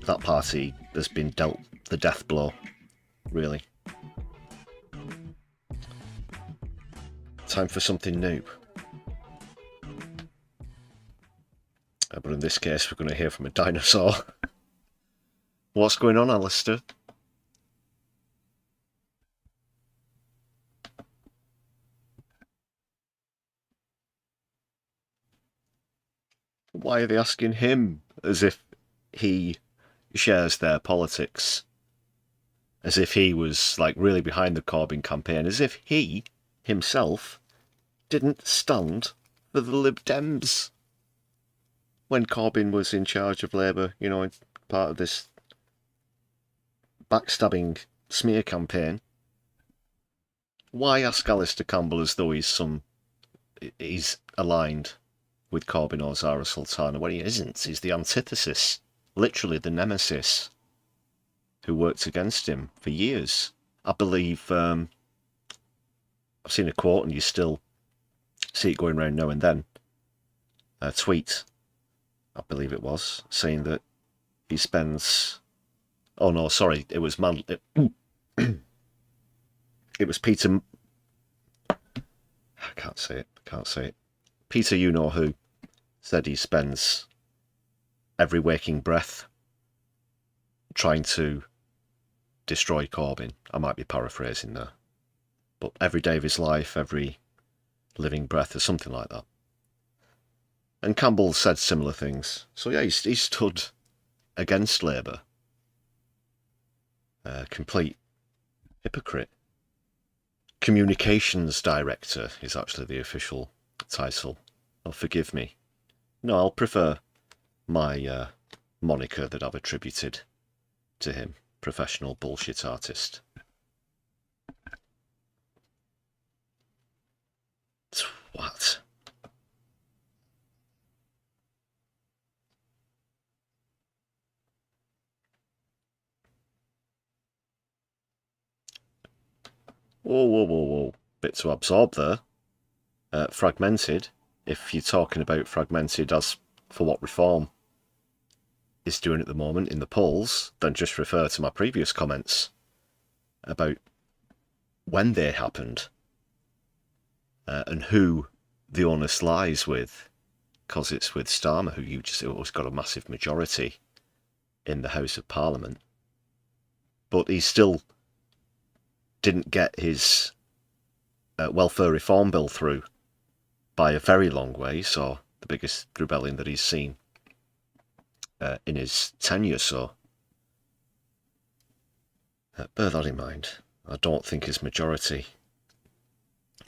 that party has been dealt the death blow, really. Time for something new. But in this case, we're going to hear from a dinosaur. What's going on, Alistair? Why are they asking him as if he shares their politics? As if he was like really behind the Corbyn campaign, as if he himself didn't stand for the Lib Dems when Corbyn was in charge of Labour, you know, part of this backstabbing smear campaign. Why ask Alistair Campbell as though he's aligned with Corbyn or Zara Sultana when he isn't? He's the antithesis, literally the nemesis, who worked against him for years. I believe, I've seen a quote, and you still see it going around now and then, a tweet, I believe it was, saying that he spends... Oh no, sorry, it was it was Peter... I can't say it. Peter you-know-who said he spends every waking breath trying to destroy Corbyn. I might be paraphrasing there. But every day of his life, every living breath, or something like that. And Campbell said similar things. So yeah, he stood against Labour. Complete hypocrite. Communications Director is actually the official title. Oh, forgive me. No, I'll prefer my moniker that I've attributed to him. Professional bullshit artist. What? Whoa. Bit to absorb there. Fragmented. If you're talking about fragmented as for what Reform is doing at the moment in the polls, then just refer to my previous comments about when they happened and who the onus lies with, because it's with Starmer, who you just always got a massive majority in the House of Parliament. But he still didn't get his welfare reform bill through by a very long way, so the biggest rebellion that he's seen in his tenure, so bear that in mind. I don't think his majority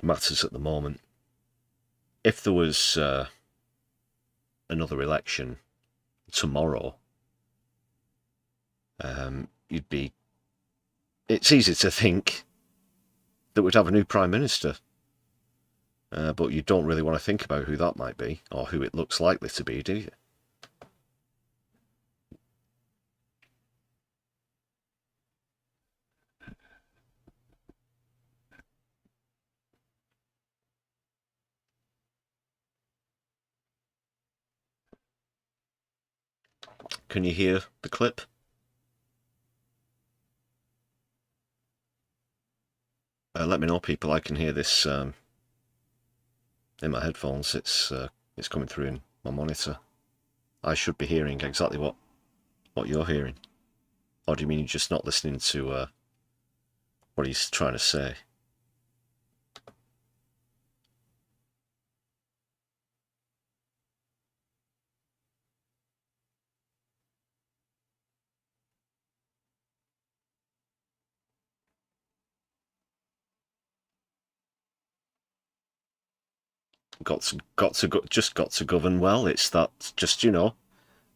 matters at the moment. If there was another election tomorrow, it's easy to think that we'd have a new Prime Minister. But you don't really want to think about who that might be, or who it looks likely to be, do you? Can you hear the clip? Let me know, people. I can hear this in my headphones. It's coming through in my monitor. I should be hearing exactly what you're hearing. Or do you mean you're just not listening to what he's trying to say? Just got to govern well. It's that, just, you know,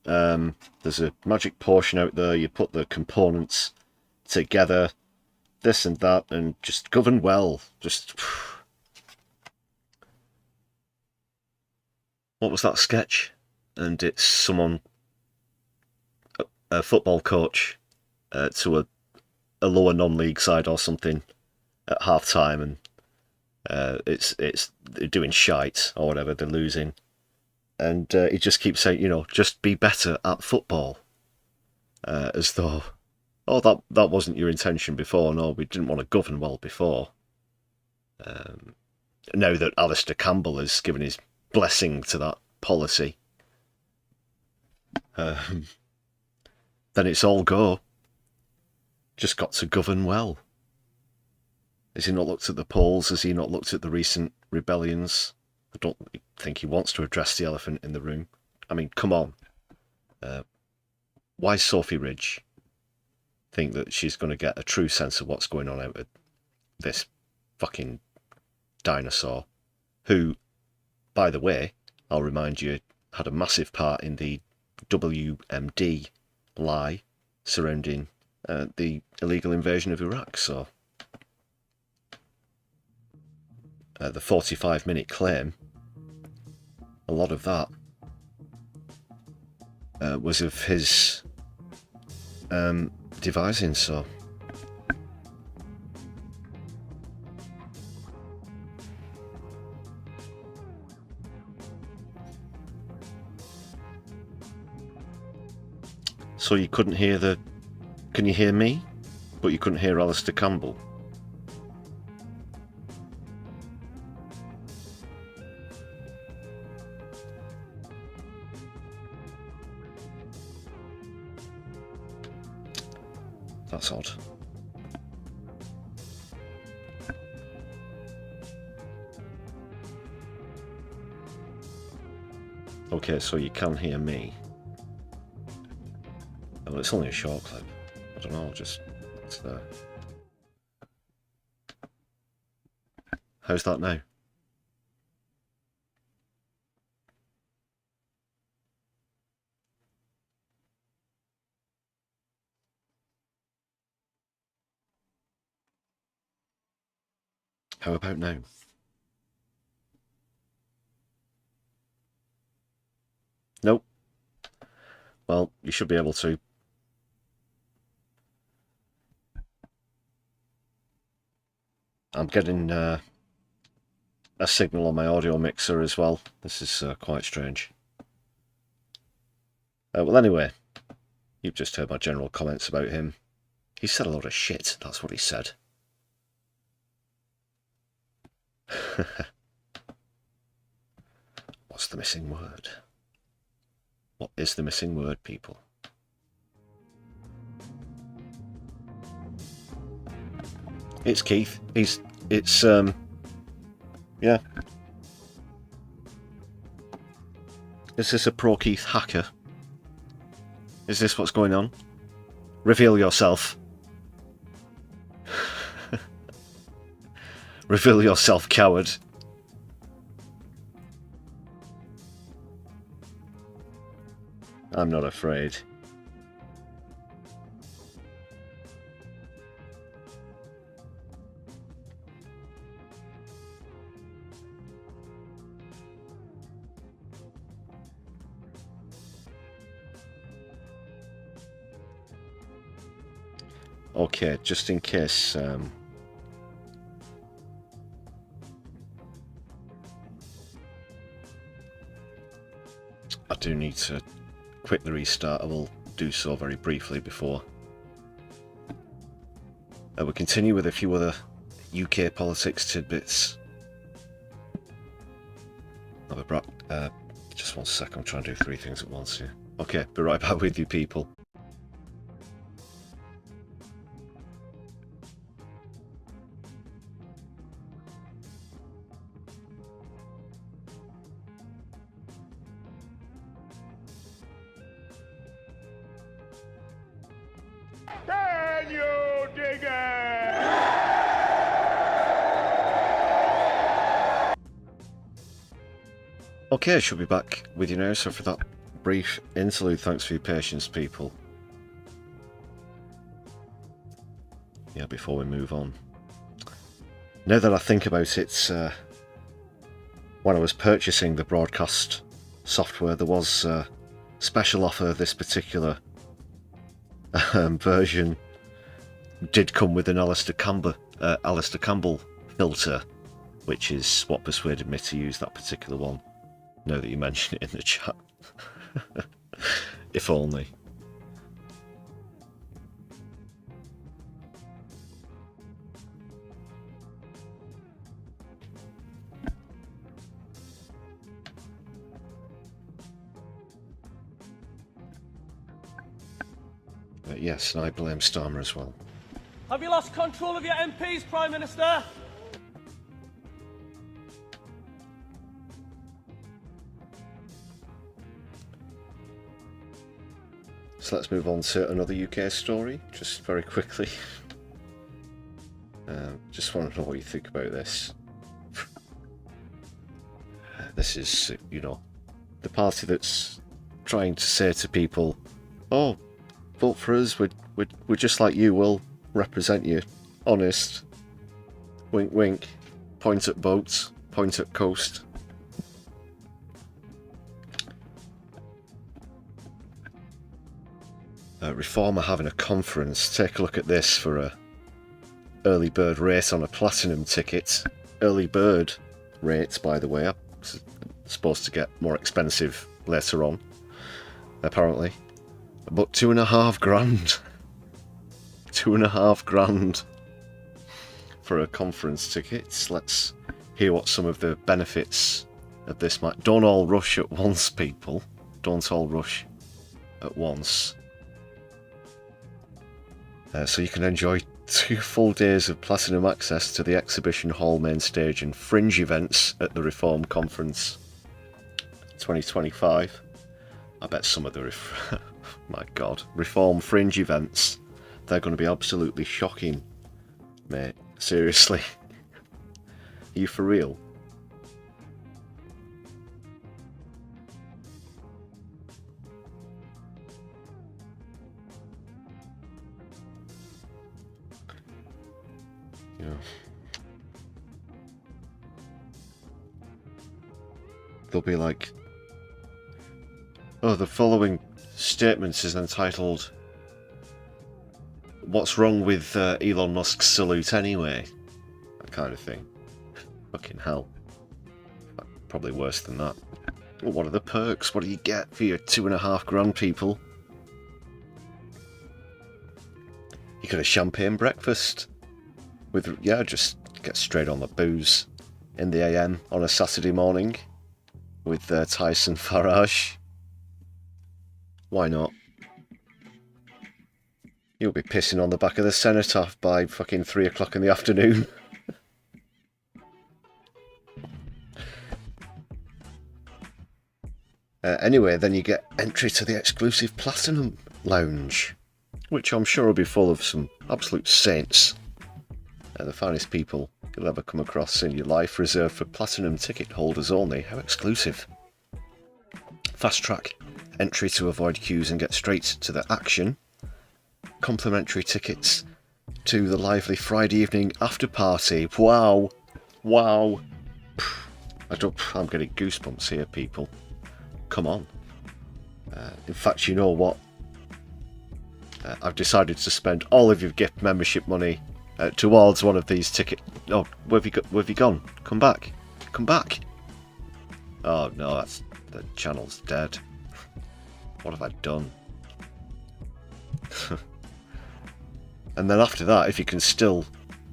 there's a magic potion out there. You put the components together, this and that, and just govern well. Just what was that sketch? And it's someone, a football coach, to a lower non-league side or something at half time, and it's they're doing shite or whatever, they're losing, and he just keeps saying, you know, just be better at football, as though, oh, that wasn't your intention before. No, we didn't want to govern well before. Now that Alistair Campbell has given his blessing to that policy, then it's all go. Just got to govern well. Has he not looked at the polls? Has he not looked at the recent rebellions? I don't think he wants to address the elephant in the room. I mean, come on. Why Sophie Ridge think that she's going to get a true sense of what's going on out of this fucking dinosaur, who, by the way, I'll remind you, had a massive part in the WMD lie surrounding the illegal invasion of Iraq. So the 45-minute claim, a lot of that was of his devising. So you couldn't hear the... Can you hear me? But you couldn't hear Alistair Campbell. That's odd. Okay, so you can hear me. Well, it's only a short clip. I don't know, just... it's there. How's that now? How about now? Nope. Well, you should be able to. I'm getting a signal on my audio mixer as well. This is quite strange. Well, anyway, you've just heard my general comments about him. He said a lot of shit, that's what he said. What's the missing word? What is the missing word, people? It's Keith. Yeah. Is this a pro-Keith hacker? Is this what's going on? Reveal yourself. Reveal yourself, coward. I'm not afraid. Okay, just in case I do need to quit the restart, I will do so very briefly before we continue with a few other UK politics tidbits. Just 1 sec, I'm trying to do 3 things at once here. Okay, be right back with you people. Can you dig it? Okay, should be back with you now. So for that brief interlude, thanks for your patience, people. Yeah, before we move on. Now that I think about it, when I was purchasing the broadcast software, there was a special offer. This particular version did come with an Alistair Campbell filter, which is what persuaded me to use that particular one. Now that you mention it in the chat. If only. Yes, and I blame Starmer as well. Have you lost control of your MPs, Prime Minister? So let's move on to another UK story, just very quickly. Just want to know what you think about this. This is, you know, the party that's trying to say to people, oh, vote for us, we're just like you, we'll represent you. Honest. Wink wink. Point at boats, point at coast. Reform are having a conference. Take a look at this for a early bird rate on a platinum ticket. Early bird rates, by the way, are supposed to get more expensive later on, apparently. But £2.5 grand. £2.5 grand for a conference ticket. Let's hear what some of the benefits of this might. Don't all rush at once, people. Don't all rush at once. So you can enjoy 2 full days of platinum access to the exhibition hall, main stage and fringe events at the Reform Conference 2025. I bet some of the my god, Reform fringe events, they're going to be absolutely shocking, mate. Seriously. Are you for real? Yeah. They'll be like, oh, the following statement is entitled, what's wrong with Elon Musk's salute anyway? That kind of thing. Fucking hell. Probably worse than that. Well, what are the perks? What do you get for your £2.5 grand, people? You get a champagne breakfast. With, yeah, just get straight on the booze in the AM on a Saturday morning with Tyson Farage. Why not? You'll be pissing on the back of the cenotaph by fucking 3 o'clock in the afternoon. Anyway, then you get entry to the exclusive Platinum Lounge, which I'm sure will be full of some absolute saints. The finest people you'll ever come across in your life, reserved for Platinum ticket holders only. How exclusive. Fast track entry to avoid queues and get straight to the action. Complimentary tickets to the lively Friday evening after party. Wow. Wow. I'm getting goosebumps here, people. Come on. In fact, you know what? I've decided to spend all of your gift membership money towards one of these tickets. Oh, where have you gone? Come back. Come back. Oh no, the channel's dead. What have I done? And then after that, if you can still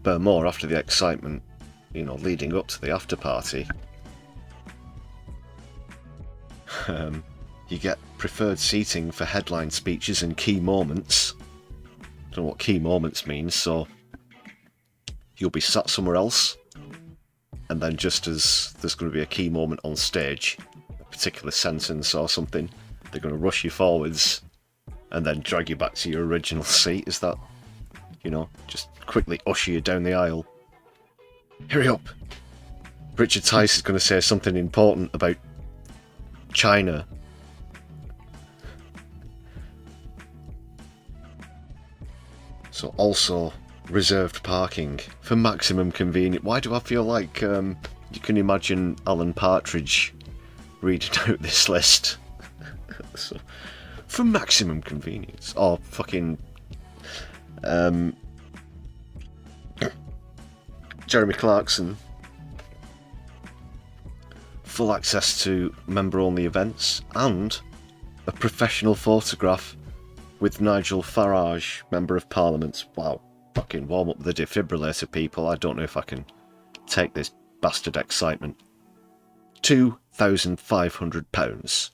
burn more after the excitement, you know, leading up to the after party, you get preferred seating for headline speeches and key moments. Don't know what key moments means, so you'll be sat somewhere else, and then just as there's going to be a key moment on stage, a particular sentence or something, they're going to rush you forwards and then drag you back to your original seat. Is that, you know, just quickly usher you down the aisle. Hurry up! Richard Tice is going to say something important about China. So also reserved parking for maximum convenience. Why do I feel like you can imagine Alan Partridge reading out this list? So, for maximum convenience. Or fucking Jeremy Clarkson. Full access to member-only events and a professional photograph with Nigel Farage, Member of Parliament. Wow, fucking warm up the defibrillator, people. I don't know if I can take this bastard excitement. £2,500.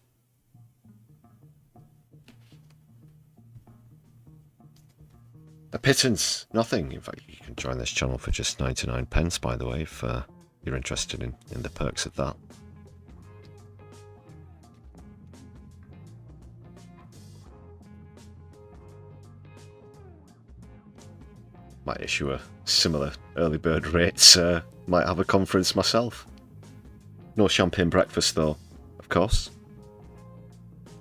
A pittance, nothing. In fact, you can join this channel for just 99 pence, by the way, if you're interested in the perks of that. Might issue a similar early bird rates, might have a conference myself. No champagne breakfast though, of course.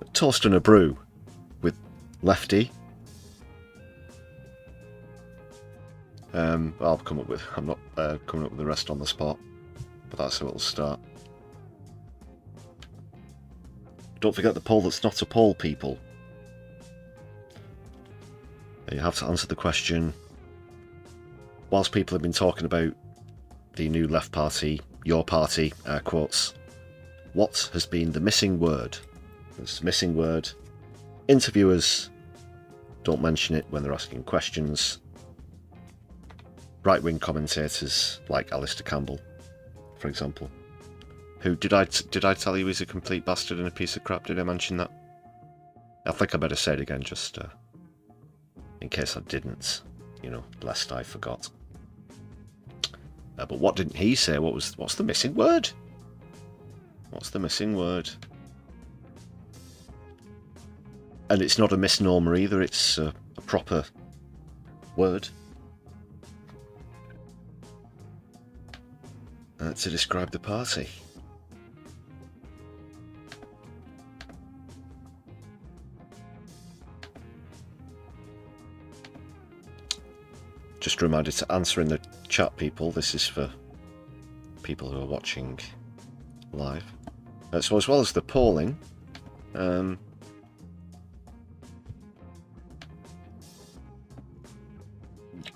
A toast and a brew with Lefty. I'll come up with, I'm not coming up with the rest on the spot, but that's how it'll start. Don't forget the poll that's not a poll, people. You have to answer the question. Whilst people have been talking about the new left party, your party, air quotes, what has been the missing word? This missing word. Interviewers don't mention it when they're asking questions. Right-wing commentators like Alistair Campbell, for example. Who did I tell you he's a complete bastard and a piece of crap? Did I mention that? I think I better say it again, just in case I didn't. You know, lest I forgot. But what didn't he say? What's the missing word? What's the missing word? And it's not a misnomer either. It's a proper word to describe the party. Just a reminder to answer in the chat, people. This is for people who are watching live. So as well as the polling, you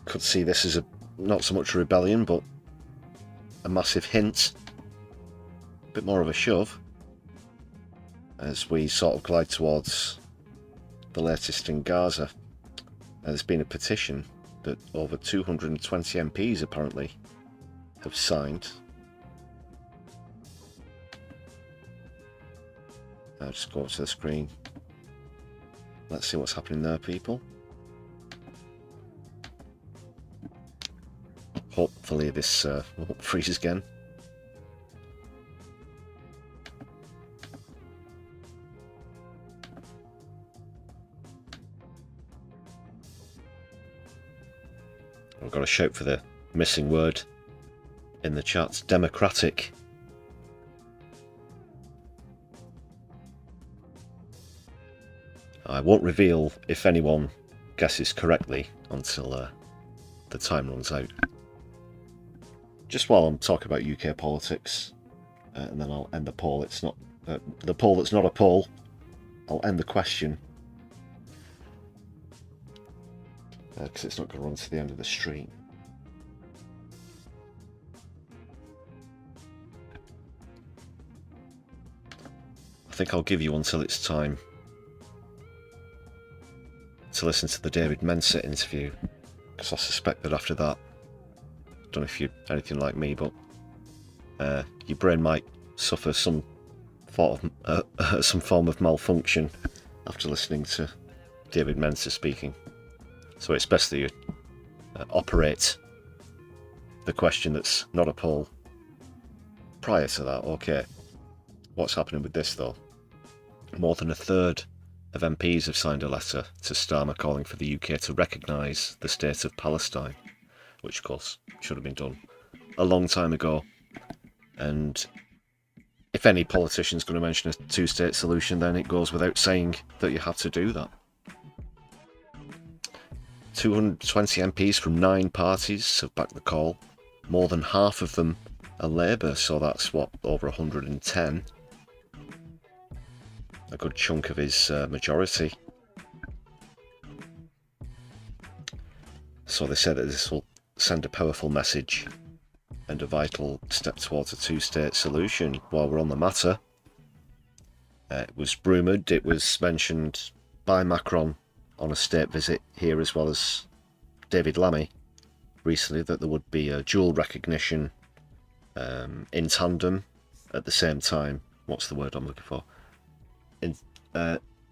could see this as not so much a rebellion, but a massive hint, a bit more of a shove, as we sort of glide towards the latest in Gaza. There's been a petition that over 220 MPs apparently have signed. I'll just go up to the screen. Let's see what's happening there, people. Hopefully this won't freeze again. I've got to shout for the missing word in the chat. Democratic. I won't reveal if anyone guesses correctly until the time runs out. Just while I'm talking about UK politics, and then I'll end the poll. It's not the poll that's not a poll. I'll end the question because it's not going to run to the end of the stream. I think I'll give you until it's time to listen to the David Mensa interview, because I suspect that after that, I don't know if you're anything like me, but your brain might suffer some form of malfunction after listening to David Mensa speaking. So it's best that you operate the question that's not a poll prior to that. Okay, what's happening with this though? More than a third of MPs have signed a letter to Starmer calling for the UK to recognise the state of Palestine, which of course should have been done a long time ago. And if any politician's going to mention a two-state solution, then it goes without saying that you have to do that. 220 MPs from 9 parties have backed the call. More than half of them are Labour, so that's what, over 110. A good chunk of his majority. So they said that this will send a powerful message and a vital step towards a two-state solution. While we're on the matter, it was rumoured, it was mentioned by Macron on a state visit here, as well as David Lammy recently, that there would be a dual recognition in tandem at the same time. What's the word I'm looking for? In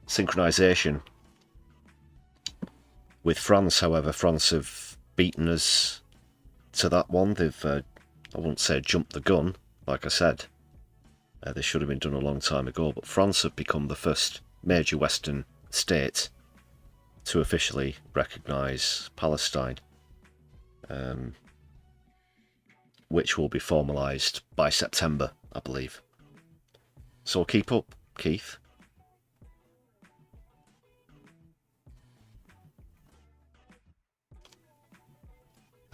synchronisation with France. However, France have beaten us to that one. They've, I wouldn't say jumped the gun, like I said. They should have been done a long time ago, but France have become the first major Western state to officially recognise Palestine, which will be formalised by September, I believe. So keep up, Keith.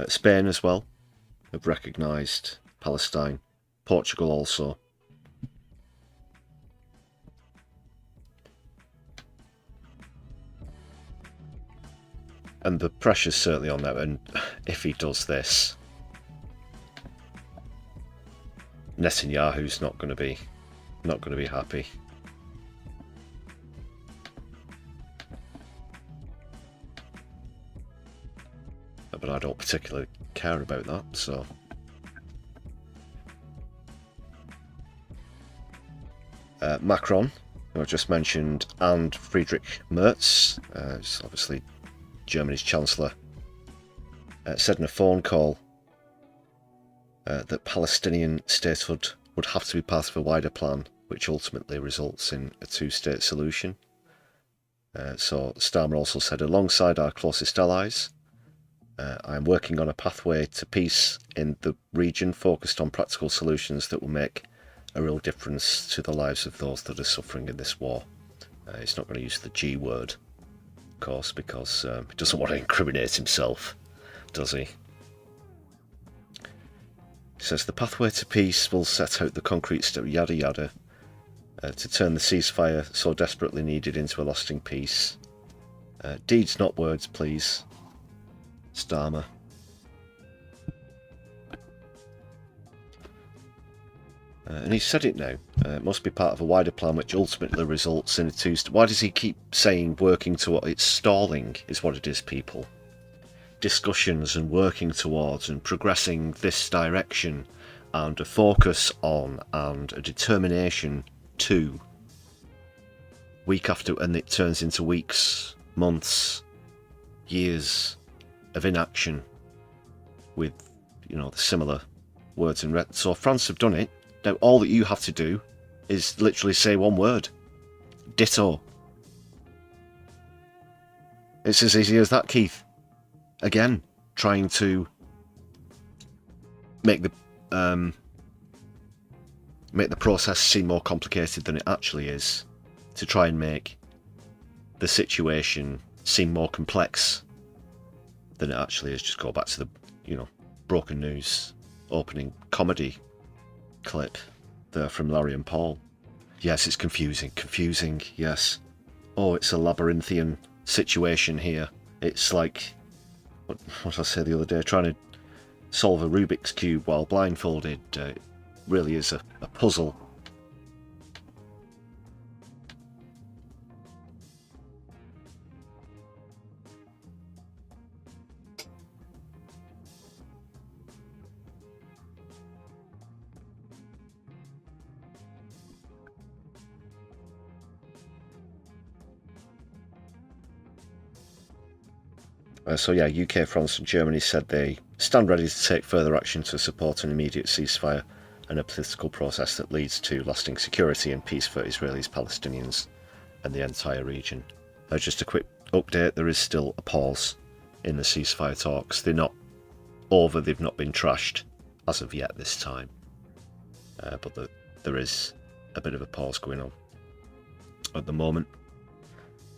Spain as well have recognised Palestine. Portugal also. And the pressure's certainly on that, and if he does this, Netanyahu's not going to be happy. But I don't particularly care about that, so. Macron, who I just mentioned, and Friedrich Merz, obviously Germany's Chancellor, said in a phone call that Palestinian statehood would have to be part of a wider plan, which ultimately results in a two-state solution. So Starmer also said, alongside our closest allies, I am working on a pathway to peace in the region focused on practical solutions that will make a real difference to the lives of those that are suffering in this war. He's not going to use the G word, of course, because he doesn't want to incriminate himself, does he? He says the pathway to peace will set out the concrete step, yada yada, to turn the ceasefire so desperately needed into a lasting peace. Deeds, not words, please. Starmer. And he said it now. It must be part of a wider plan which ultimately results in a two-state. Why does he keep saying working toward? It's stalling is what it is, people. Discussions and working towards and progressing this direction, and a focus on and a determination to. Week after, and it turns into weeks, months, years of inaction with, you know, the similar words in red. So France have done it. Now all that you have to do is literally say one word. Ditto. It's as easy as that, Keith. Again, trying to make the process seem more complicated than it actually is, to try and make the situation seem more complex than it actually is. Just go back to the, you know, broken news opening comedy clip there from Larry and Paul. Yes, it's confusing, yes. Oh, it's a labyrinthian situation here. It's like, what did I say the other day, trying to solve a Rubik's Cube while blindfolded. It really is a puzzle. So yeah, UK, France and Germany said they stand ready to take further action to support an immediate ceasefire and a political process that leads to lasting security and peace for Israelis, Palestinians and the entire region. Just a quick update, there is still a pause in the ceasefire talks. They're not over, they've not been trashed as of yet this time. But there is a bit of a pause going on at the moment.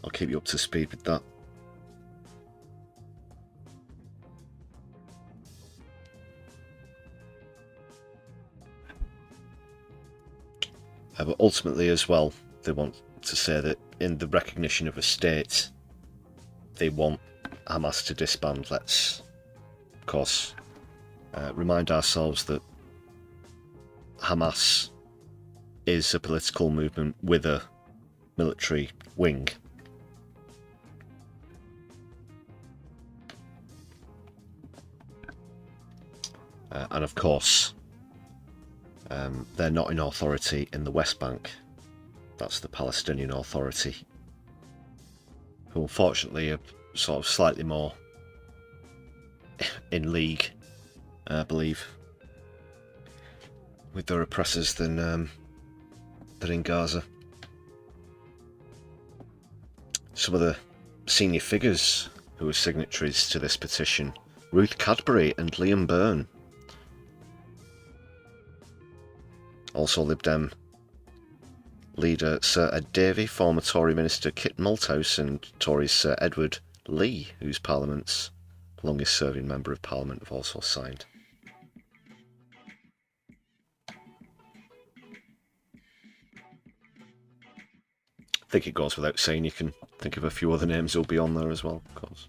I'll keep you up to speed with that. But ultimately as well, they want to say that in the recognition of a state, they want Hamas to disband. Let's, of course, remind ourselves that Hamas is a political movement with a military wing. And of course, they're not in authority in the West Bank. That's the Palestinian Authority, who unfortunately are sort of slightly more in league, I believe, with their oppressors than in Gaza. Some of the senior figures who are signatories to this petition: Ruth Cadbury and Liam Byrne. Also Lib Dem leader Sir Ed Davey, former Tory minister Kit Malthouse, and Tories Sir Edward Lee, who's Parliament's longest serving member of Parliament, have also signed. I think it goes without saying you can think of a few other names who'll be on there as well, of course.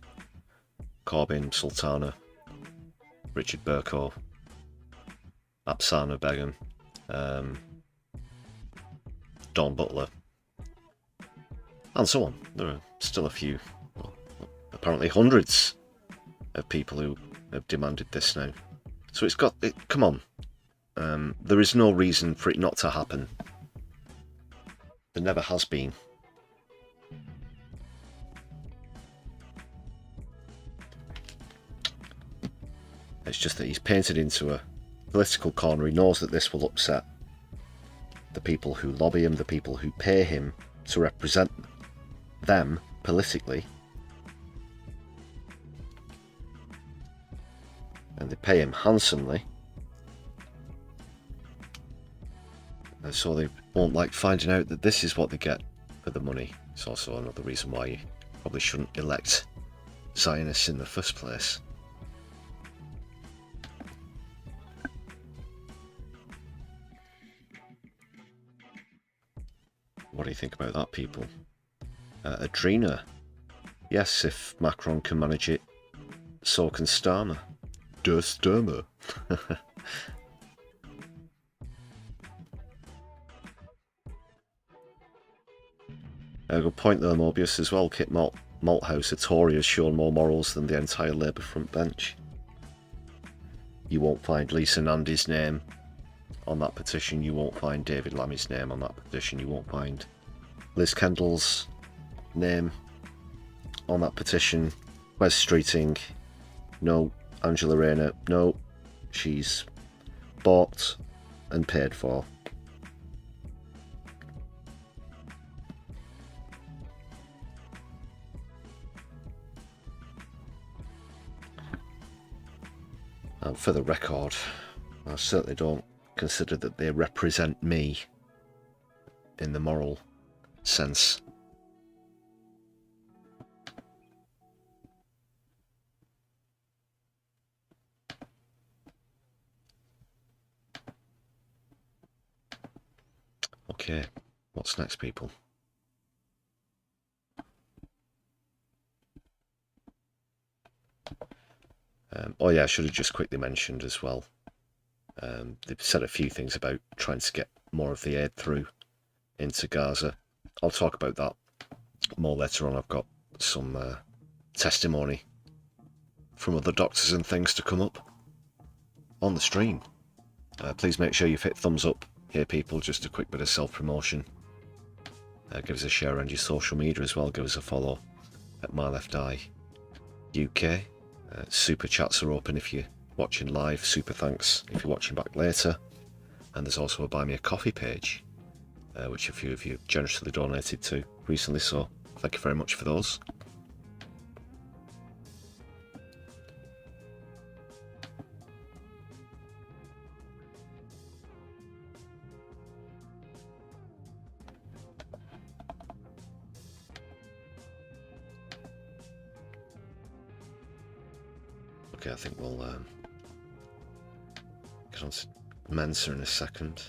Corbyn, Sultana, Richard Burko, Apsana Begum, Dawn Butler, and so on. There are still a few, well, apparently hundreds of people who have demanded this now. So it's got, come on, there is no reason for it not to happen. There never has been. It's just that he's painted into a political corner. He knows that this will upset the people who lobby him, the people who pay him to represent them politically. And they pay him handsomely. And so they won't like finding out that this is what they get for the money. It's also another reason why you probably shouldn't elect Zionists in the first place. What do you think about that, people? Adrena. Yes, if Macron can manage it, so can Starmer. Der Starmer. A good point though, Mobius, as well. Kit Malthouse, a Tory, has shown more morals than the entire Labour front bench. You won't find Lisa Nandy's name on that petition. You won't find David Lammy's name on that petition. You won't find Liz Kendall's name on that petition. Wes Streeting, no. Angela Rayner, no. She's bought and paid for. And for the record, I certainly don't consider that they represent me in the moral sense. Okay, what's next, people? Oh yeah, I should have just quickly mentioned as well. They've said a few things about trying to get more of the aid through into Gaza. I'll talk about that more later on. I've got some testimony from other doctors and things to come up on the stream. Please make sure you've hit thumbs up here, people. Just a quick bit of self-promotion. Give us a share on your social media as well. Give us a follow at My Left Eye UK. Super chats are open if you're watching live. Super thanks if you're watching back later. And there's also a Buy Me a Coffee page, which a few of you generously donated to recently, so thank you very much for those. Okay, I think we'll get on to Mensa in a second.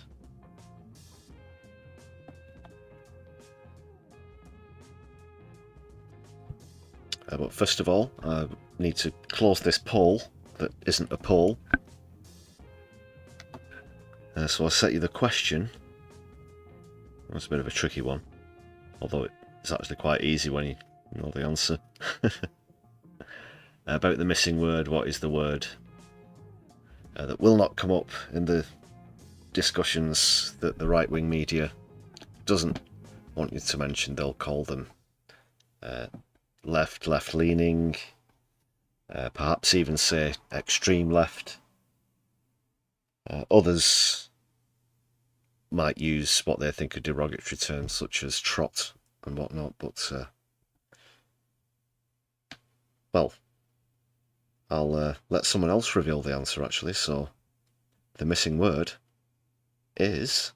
But first of all, I need to close this poll that isn't a poll. So I'll set you the question. That's a bit of a tricky one, although it's actually quite easy when you know the answer. About the missing word, what is the word? That will not come up in the discussions that the right-wing media doesn't want you to mention. They'll call them left-leaning, perhaps even say extreme left. Others might use what they think are derogatory terms such as trot and whatnot, but well, I'll let someone else reveal the answer actually. So the missing word is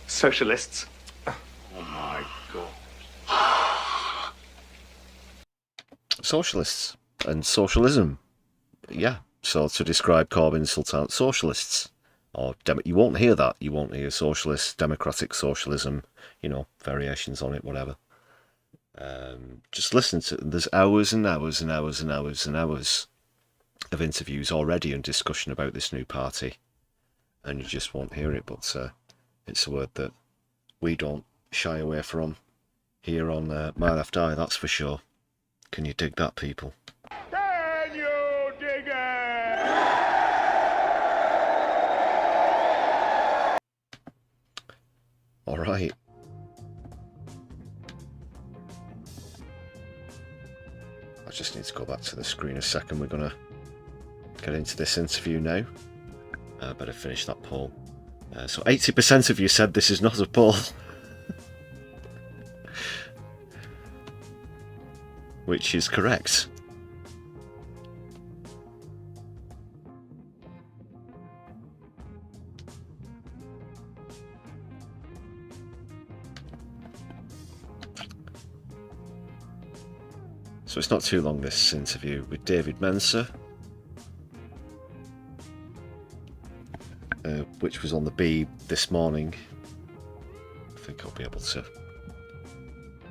Socialists. socialists and socialism. Yeah, so to describe Corbyn's Sultan, socialists. Or you won't hear that. You won't hear socialist, democratic socialism, you know, variations on it, whatever. Just listen to them. There's hours and hours and hours and hours and hours of interviews already and discussion about this new party, and you just won't hear it. But it's a word that we don't shy away from here on My Left Eye, that's for sure. Can you dig that, people? Can you dig it? All right. I just need to go back to the screen a second. We're going to get into this interview now. Better finish that poll. So 80% of you said this is not a poll. Which is correct. So it's not too long, this interview with David Mensa, which was on the B this morning. I think I'll be able to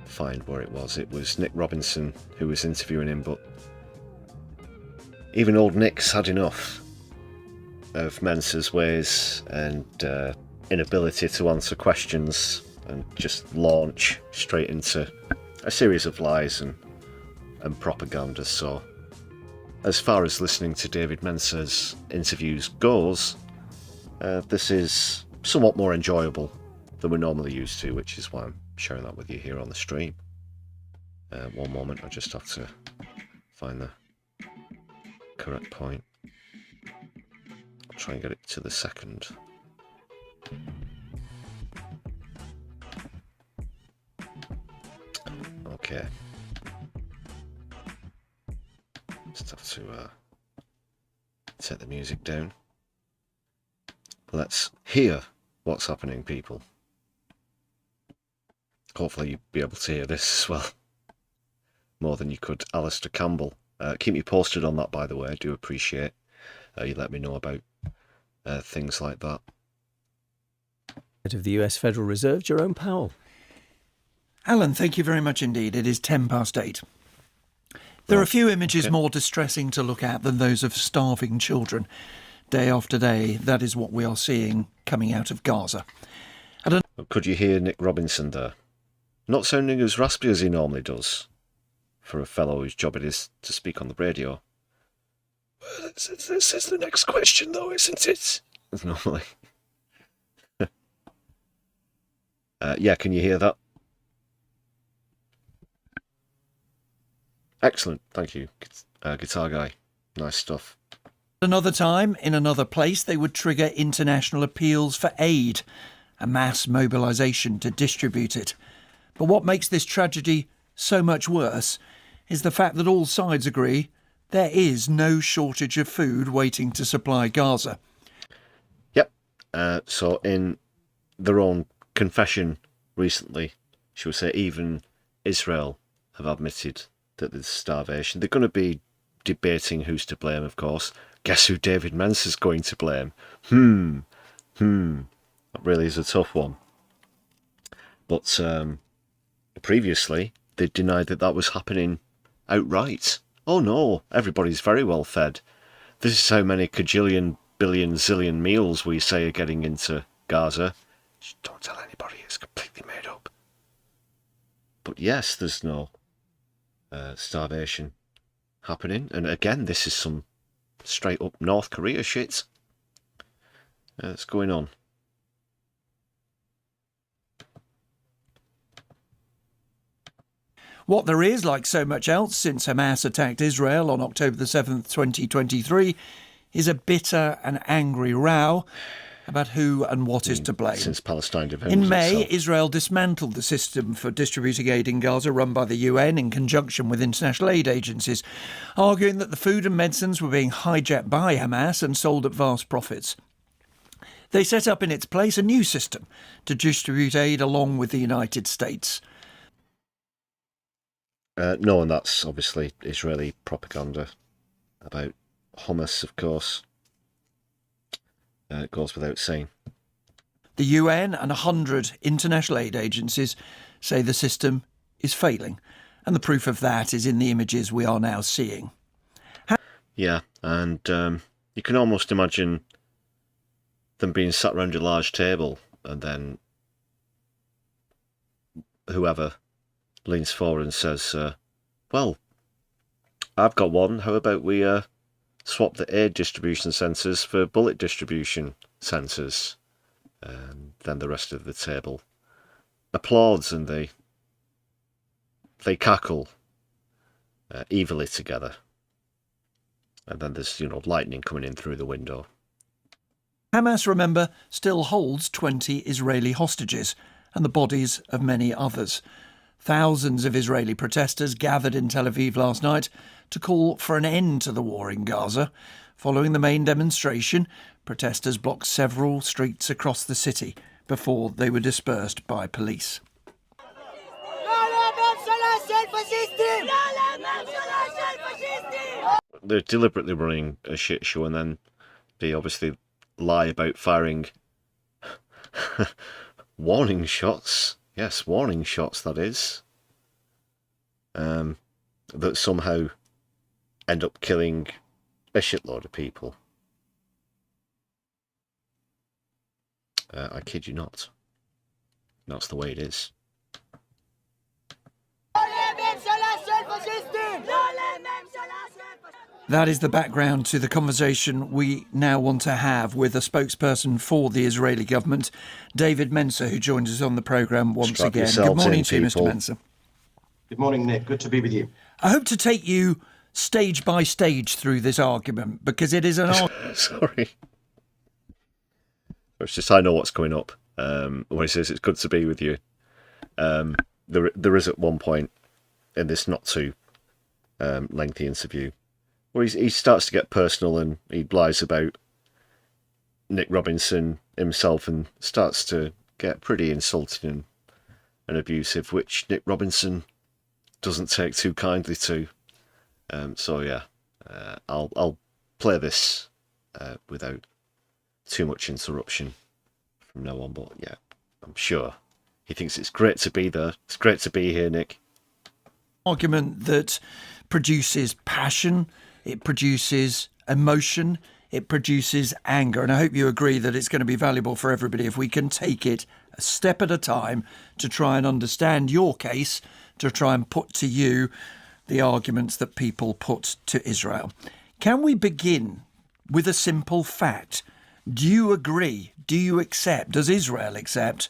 find where it was. It was Nick Robinson who was interviewing him, but even old Nick's had enough of Mensa's ways and inability to answer questions and just launch straight into a series of lies and propaganda. So as far as listening to David Mensa's interviews goes, this is somewhat more enjoyable than we're normally used to, which is why I'm sharing that with you here on the stream. One moment, I just have to find the correct point. I'll try and get it to the second. Okay. Just have to set the music down. Let's hear what's happening, people. Hopefully you'll be able to hear this as well. More than you could Alistair Campbell. Keep me posted on that, by the way. I do appreciate you let me know about things like that. Head of the US Federal Reserve, Jerome Powell. Alan, thank you very much indeed. It is 8:10. There are few images more distressing to look at than those of starving children. Day after day, that is what we are seeing coming out of Gaza. Could you hear Nick Robinson there? Not sounding as raspy as he normally does, for a fellow whose job it is to speak on the radio. Well, this is the next question, though, isn't it? Normally. Yeah, can you hear that? Excellent, thank you, guitar guy. Nice stuff. Another time, in another place, they would trigger international appeals for aid, a mass mobilisation to distribute it. But what makes this tragedy so much worse is the fact that all sides agree there is no shortage of food waiting to supply Gaza. Yep. So in their own confession recently, shall we say, even Israel have admitted that there's starvation. They're going to be debating who's to blame, of course. Guess who David Mensa's going to blame? That really is a tough one. But previously, they denied that that was happening outright. Oh no, everybody's very well fed. This is how many cajillion, billion, zillion meals we say are getting into Gaza. Just don't tell anybody, it's completely made up. But yes, there's no starvation happening. And again, this is some straight up North Korea shit that's going on. What there is, like so much else since Hamas attacked Israel on October the 7th, 2023, is a bitter and angry row about who and what is to blame. Since Palestine defended In May, itself. Israel dismantled the system for distributing aid in Gaza run by the UN in conjunction with international aid agencies, arguing that the food and medicines were being hijacked by Hamas and sold at vast profits. They set up in its place a new system to distribute aid along with the United States. No, and that's obviously Israeli propaganda about Hamas, of course. It goes without saying. The UN and 100 international aid agencies say the system is failing, and the proof of that is in the images we are now seeing. Yeah, and you can almost imagine them being sat around a large table, and then whoever leans forward and says, well, I've got one, how about we swap the aid distribution centres for bullet distribution centres? Then the rest of the table applauds and they cackle evilly together. And then there's, lightning coming in through the window. Hamas, remember, still holds 20 Israeli hostages and the bodies of many others. Thousands of Israeli protesters gathered in Tel Aviv last night to call for an end to the war in Gaza. Following the main demonstration, protesters blocked several streets across the city before they were dispersed by police. They're deliberately running a shit show, and then they obviously lie about firing warning shots. Yes, warning shots, that is. That somehow end up killing a shitload of people. I kid you not. That's the way it is. That is the background to the conversation we now want to have with a spokesperson for the Israeli government, David Mensa, who joins us on the programme once Strap again. Good yourselves morning in, to you, Mr. people. Mensa. Good morning, Nick. Good to be with you. I hope to take you stage by stage through this argument, because it is an argument. Sorry. It's just I know what's coming up. When he says it's good to be with you. There is at one point in this not too lengthy interview where he starts to get personal and he lies about Nick Robinson himself and starts to get pretty insulting and abusive, which Nick Robinson doesn't take too kindly to. So yeah, I'll play this without too much interruption from now on. But yeah, I'm sure he thinks it's great to be there. It's great to be here, Nick. Argument that produces passion, it produces emotion, it produces anger. And I hope you agree that it's going to be valuable for everybody if we can take it a step at a time to try and understand your case, to try and put to you the arguments that people put to Israel. Can we begin with a simple fact? Do you agree? Do you accept? Does Israel accept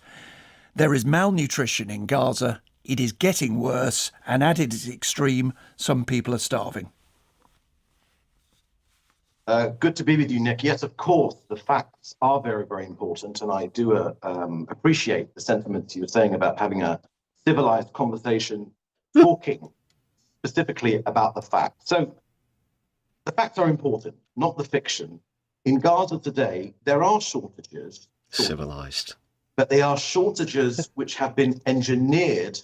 there is malnutrition in Gaza it is getting worse, and at its extreme, some people are starving. Good to be with you, Nick. Yes, of course, the facts are very, very important, and I do appreciate the sentiments you were saying about having a civilized conversation, talking specifically about the facts. So the facts are important, not the fiction. In Gaza today, there are shortages. Civilized. But they are shortages which have been engineered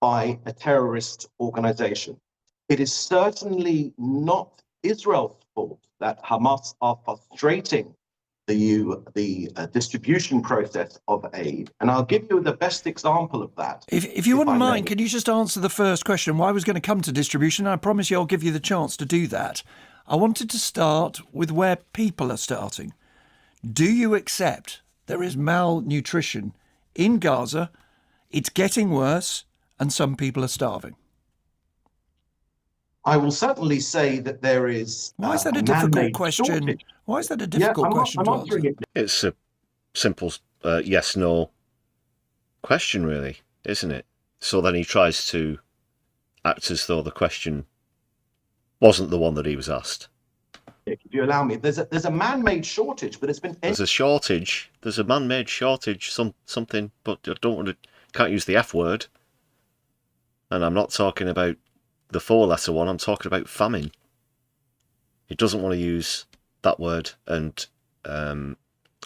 by a terrorist organization. It is certainly not Israel's fault that Hamas are frustrating the distribution process of aid. And I'll give you the best example of that. If you wouldn't mind, can you just answer the first question? Why I was going to come to distribution. I promise you I'll give you the chance to do that. I wanted to start with where people are starting. Do you accept there is malnutrition in Gaza, it's getting worse, and some people are starving? I will certainly say that there is. Why is that a difficult question? Shortage. Why is that a difficult question to answer? It's a simple yes/no question, really, isn't it? So then he tries to act as though the question wasn't the one that he was asked. If you allow me, there's a man-made shortage, but it's been. There's a shortage. There's a man-made shortage. Something, but I don't want to. Can't use the F word. And I'm not talking about the 4-letter one. I'm talking about famine. He doesn't want to use that word, and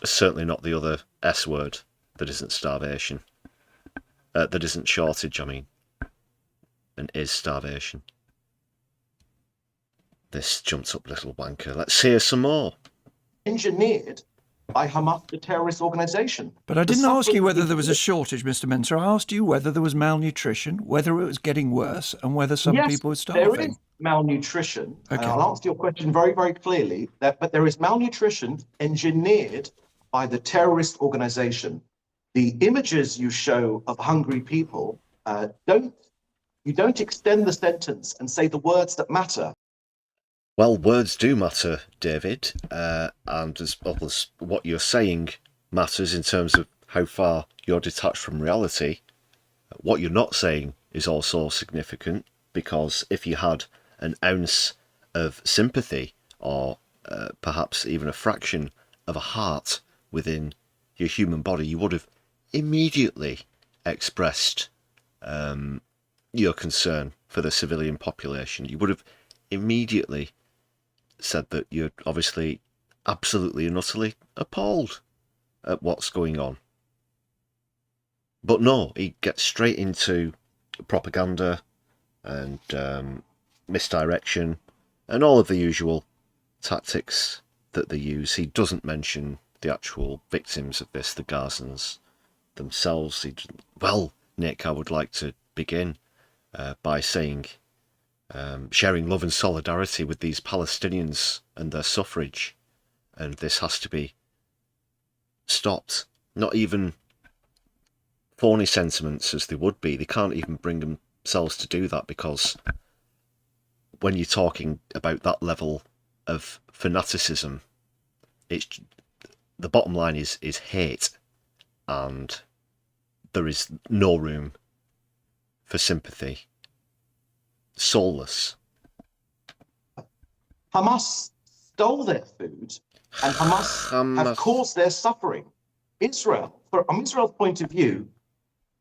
certainly not the other S word that isn't starvation. That isn't shortage, I mean, and is starvation. This jumped up little wanker. Let's hear some more. Engineered by Hamas, the terrorist organization. But I didn't ask you whether there was a shortage, Mr. Mentor. I asked you whether there was malnutrition, whether it was getting worse, and whether some people were starving. There is malnutrition. Okay. I'll answer your question very, very clearly. But there is malnutrition engineered by the terrorist organization. The images you show of hungry people don't extend the sentence and say the words that matter. Well, words do matter, David, and as well as what you're saying matters in terms of how far you're detached from reality. What you're not saying is also significant, because if you had an ounce of sympathy, or perhaps even a fraction of a heart within your human body, you would have immediately expressed your concern for the civilian population. You would have immediately said that you're obviously absolutely and utterly appalled at what's going on. But no, he gets straight into propaganda and misdirection and all of the usual tactics that they use. He doesn't mention the actual victims of this, the Gazans themselves. Well, Nick, I would like to begin by saying sharing love and solidarity with these Palestinians and their suffrage, and this has to be stopped. Not even phony sentiments as they would be. They can't even bring themselves to do that, because when you're talking about that level of fanaticism, it's the bottom line is hate, and there is no room for sympathy. Soulless. Hamas stole their food, and Hamas have caused their suffering. Israel, from Israel's point of view,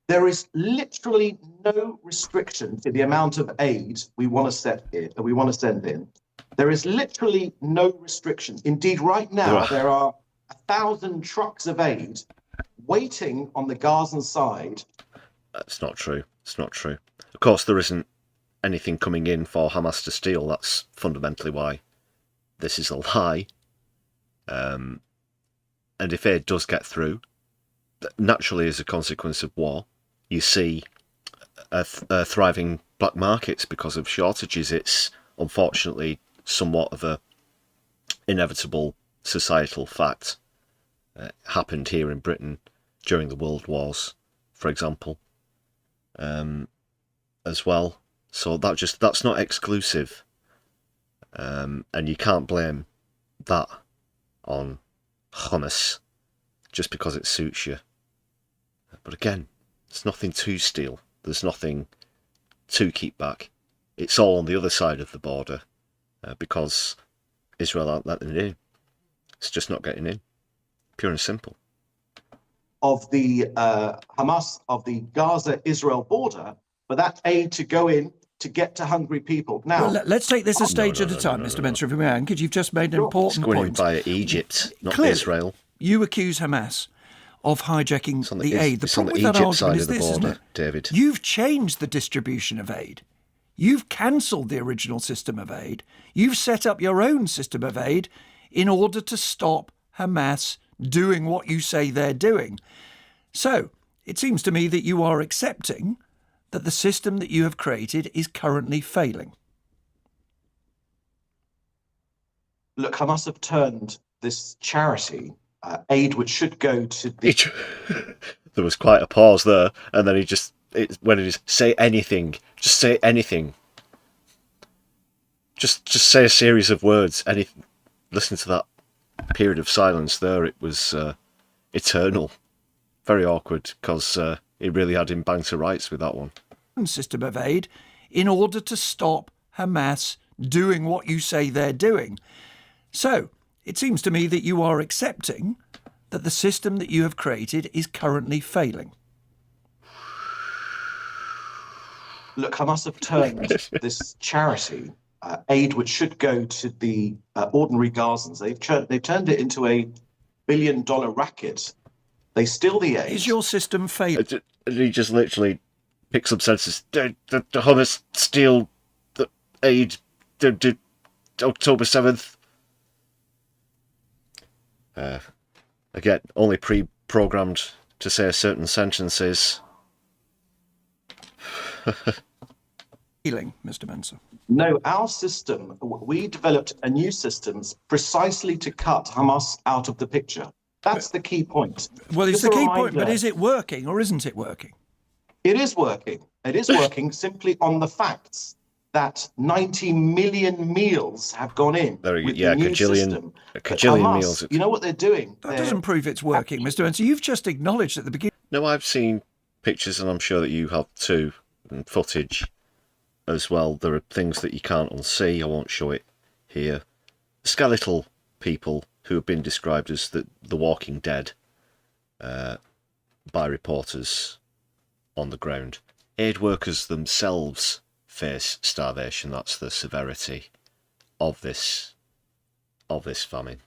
there is literally no restriction to the amount of aid we want to send in. There is literally no restrictions. Indeed, right now there are 1,000 trucks of aid waiting on the Gazan side. That's not true. It's not true. Of course, there isn't anything coming in for Hamas to steal. That's fundamentally why this is a lie. And if aid does get through, naturally as a consequence of war, you see thriving black markets because of shortages. It's unfortunately somewhat of a inevitable societal fact. Happened here in Britain during the World Wars, for example, as well. So that's not exclusive, and you can't blame that on Hamas just because it suits you. But again, it's nothing to steal. There's nothing to keep back. It's all on the other side of the border because Israel aren't letting it in. It's just not getting in. Pure and simple. Of the Hamas, of the Gaza-Israel border, for that aid to go in to get to hungry people. Now, well, let's take this a stage at a time, Mr. Mensah, if we may, because you've just made an important point. point. It's going in via Egypt, not Clearly, Israel. You accuse Hamas of hijacking the aid. The problem with Egypt that argument is the this, border, isn't it? David. You've changed the distribution of aid. You've cancelled the original system of aid. You've set up your own system of aid in order to stop Hamas doing what you say they're doing. So, it seems to me that you are accepting that the system that you have created is currently failing. Look, Hamas have turned this charity, aid which should go to the... There was quite a pause there, and then when it is, say anything, just say anything. Just say a series of words. Anything. Listen to that period of silence there. It was eternal. Very awkward, because he really had him banged to rights with that one. System of aid in order to stop Hamas doing what you say they're doing. So, it seems to me that you are accepting that the system that you have created is currently failing. Look, Hamas have turned this charity, aid which should go to the ordinary Gazans, they've turned it into a billion-dollar racket. They steal the aid. Is your system failing? He just literally picks up sentences. The Hamas steal the aid October 7th. Again, only pre-programmed to say certain sentences. Mr. Mensah. No, our system, we developed a new system precisely to cut Hamas out of the picture. That's the key point. Well, it's the key point, but is it working or isn't it working? It is working. It is working simply on the facts that 90 million meals have gone in with the new system. A cajillion Hamas, meals. You know what they're doing? That doesn't prove it's working, Mr. Mensah. You've just acknowledged at the beginning. No, I've seen pictures, and I'm sure that you have too, and footage as well. There are things that you can't unsee. I won't show it here. Skeletal people who have been described as the Walking Dead by reporters on the ground. Aid workers themselves face starvation. That's the severity of this famine.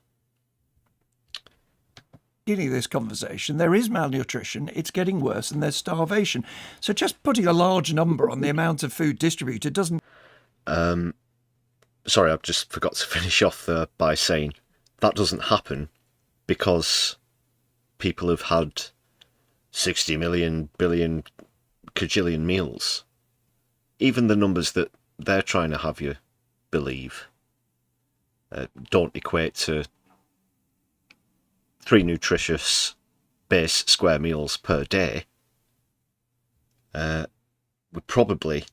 Beginning of this conversation, there is malnutrition, it's getting worse, and there's starvation. So just putting a large number on the amount of food distributed doesn't... Sorry, I've just forgot to finish off there by saying that doesn't happen because people have had 60 million, billion, cajillion meals. Even the numbers that they're trying to have you believe don't equate to 3 nutritious base square meals per day. We're probably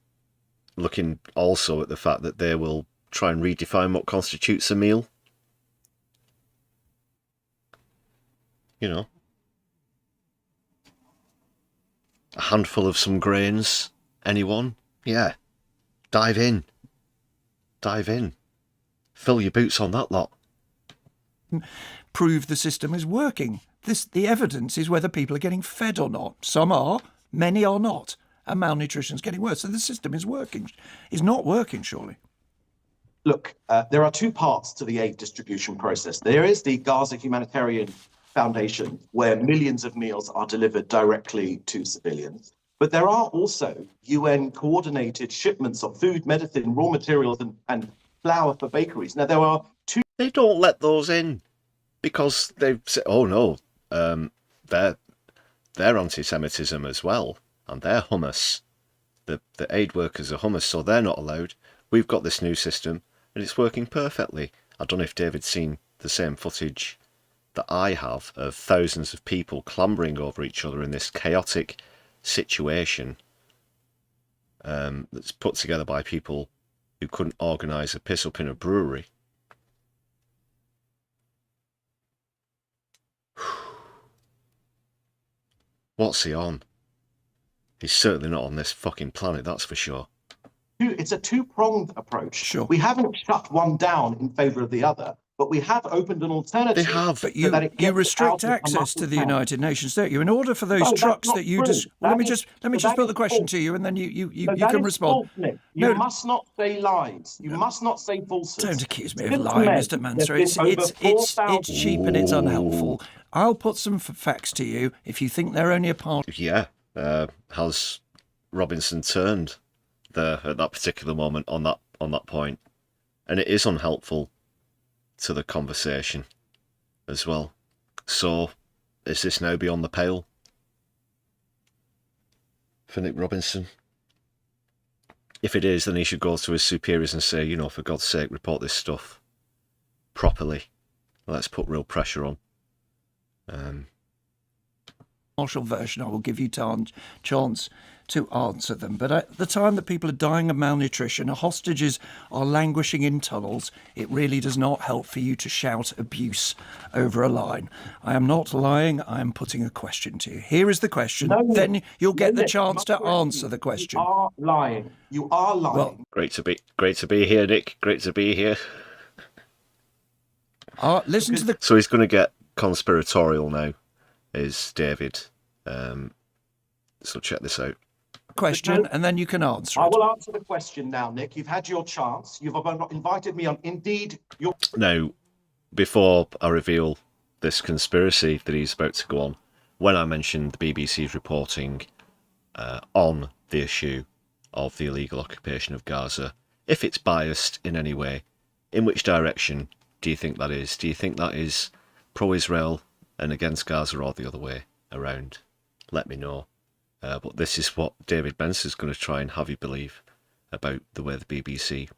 looking also at the fact that they will try and redefine what constitutes a meal. You know, a handful of some grains, anyone? Yeah, dive in. Fill your boots on that lot. Prove the system is working. The evidence is whether people are getting fed or not. Some are, many are not, and malnutrition is getting worse. So the system is working. Is not working, surely. Look, there are 2 parts to the aid distribution process. There is the Gaza Humanitarian Foundation, where millions of meals are delivered directly to civilians. But there are also UN coordinated shipments of food, medicine, raw materials, and flour for bakeries. Now, there are 2... They don't let those in because they've said, oh no, they're anti-Semitism as well, and they're hummus. The aid workers are hummus, so they're not allowed. We've got this new system, and it's working perfectly. I don't know if David's seen the same footage that I have of thousands of people clambering over each other in this chaotic situation that's put together by people who couldn't organise a piss up in a brewery. What's he on? He's certainly not on this fucking planet, that's for sure. It's a two-pronged approach. Sure. We haven't shut one down in favour of the other, but we have opened an alternative. They have. But so that it you gets restrict out of access to the Hamas's United Nations, don't you? In order for those No, that's trucks not that you true. just That let me is- just put is the question false. to you, and then you No, that can is respond. false, Nick. You No. must not say lies. You must not say falsehoods. Don't accuse me of Since lying, May, Mr. Manser. there's been over It's 4,000 cheap and it's unhelpful. I'll put some facts to you if you think they're only a part. Yeah. Has Robinson turned there at that particular moment on that point? And it is unhelpful to the conversation as well. So, is this now beyond the pale for Nick Robinson? If it is, then he should go to his superiors and say, for God's sake, report this stuff properly. Let's put real pressure on. Partial version, I will give you chance to answer them. But at the time that people are dying of malnutrition, hostages are languishing in tunnels, it really does not help for you to shout abuse over a line. I am not lying, I am putting a question to you. Here is the question, then you'll get the chance to answer the question. You are lying. You are lying. Well, Great to be here, Nick. Great to be here. listen to the So he's going to get conspiratorial now, is David. So check this out. question, and then you can answer I it. will answer the question now, Nick. You've had your chance. You've invited me on. Indeed, your Now, before I reveal this conspiracy that he's about to go on, when I mentioned the BBC's reporting on the issue of the illegal occupation of Gaza, if it's biased in any way, in which direction do you think that is? Do you think that is pro-Israel and against Gaza, or the other way around? Let me know. But this is what David Benson is going to try and have you believe about the way the BBC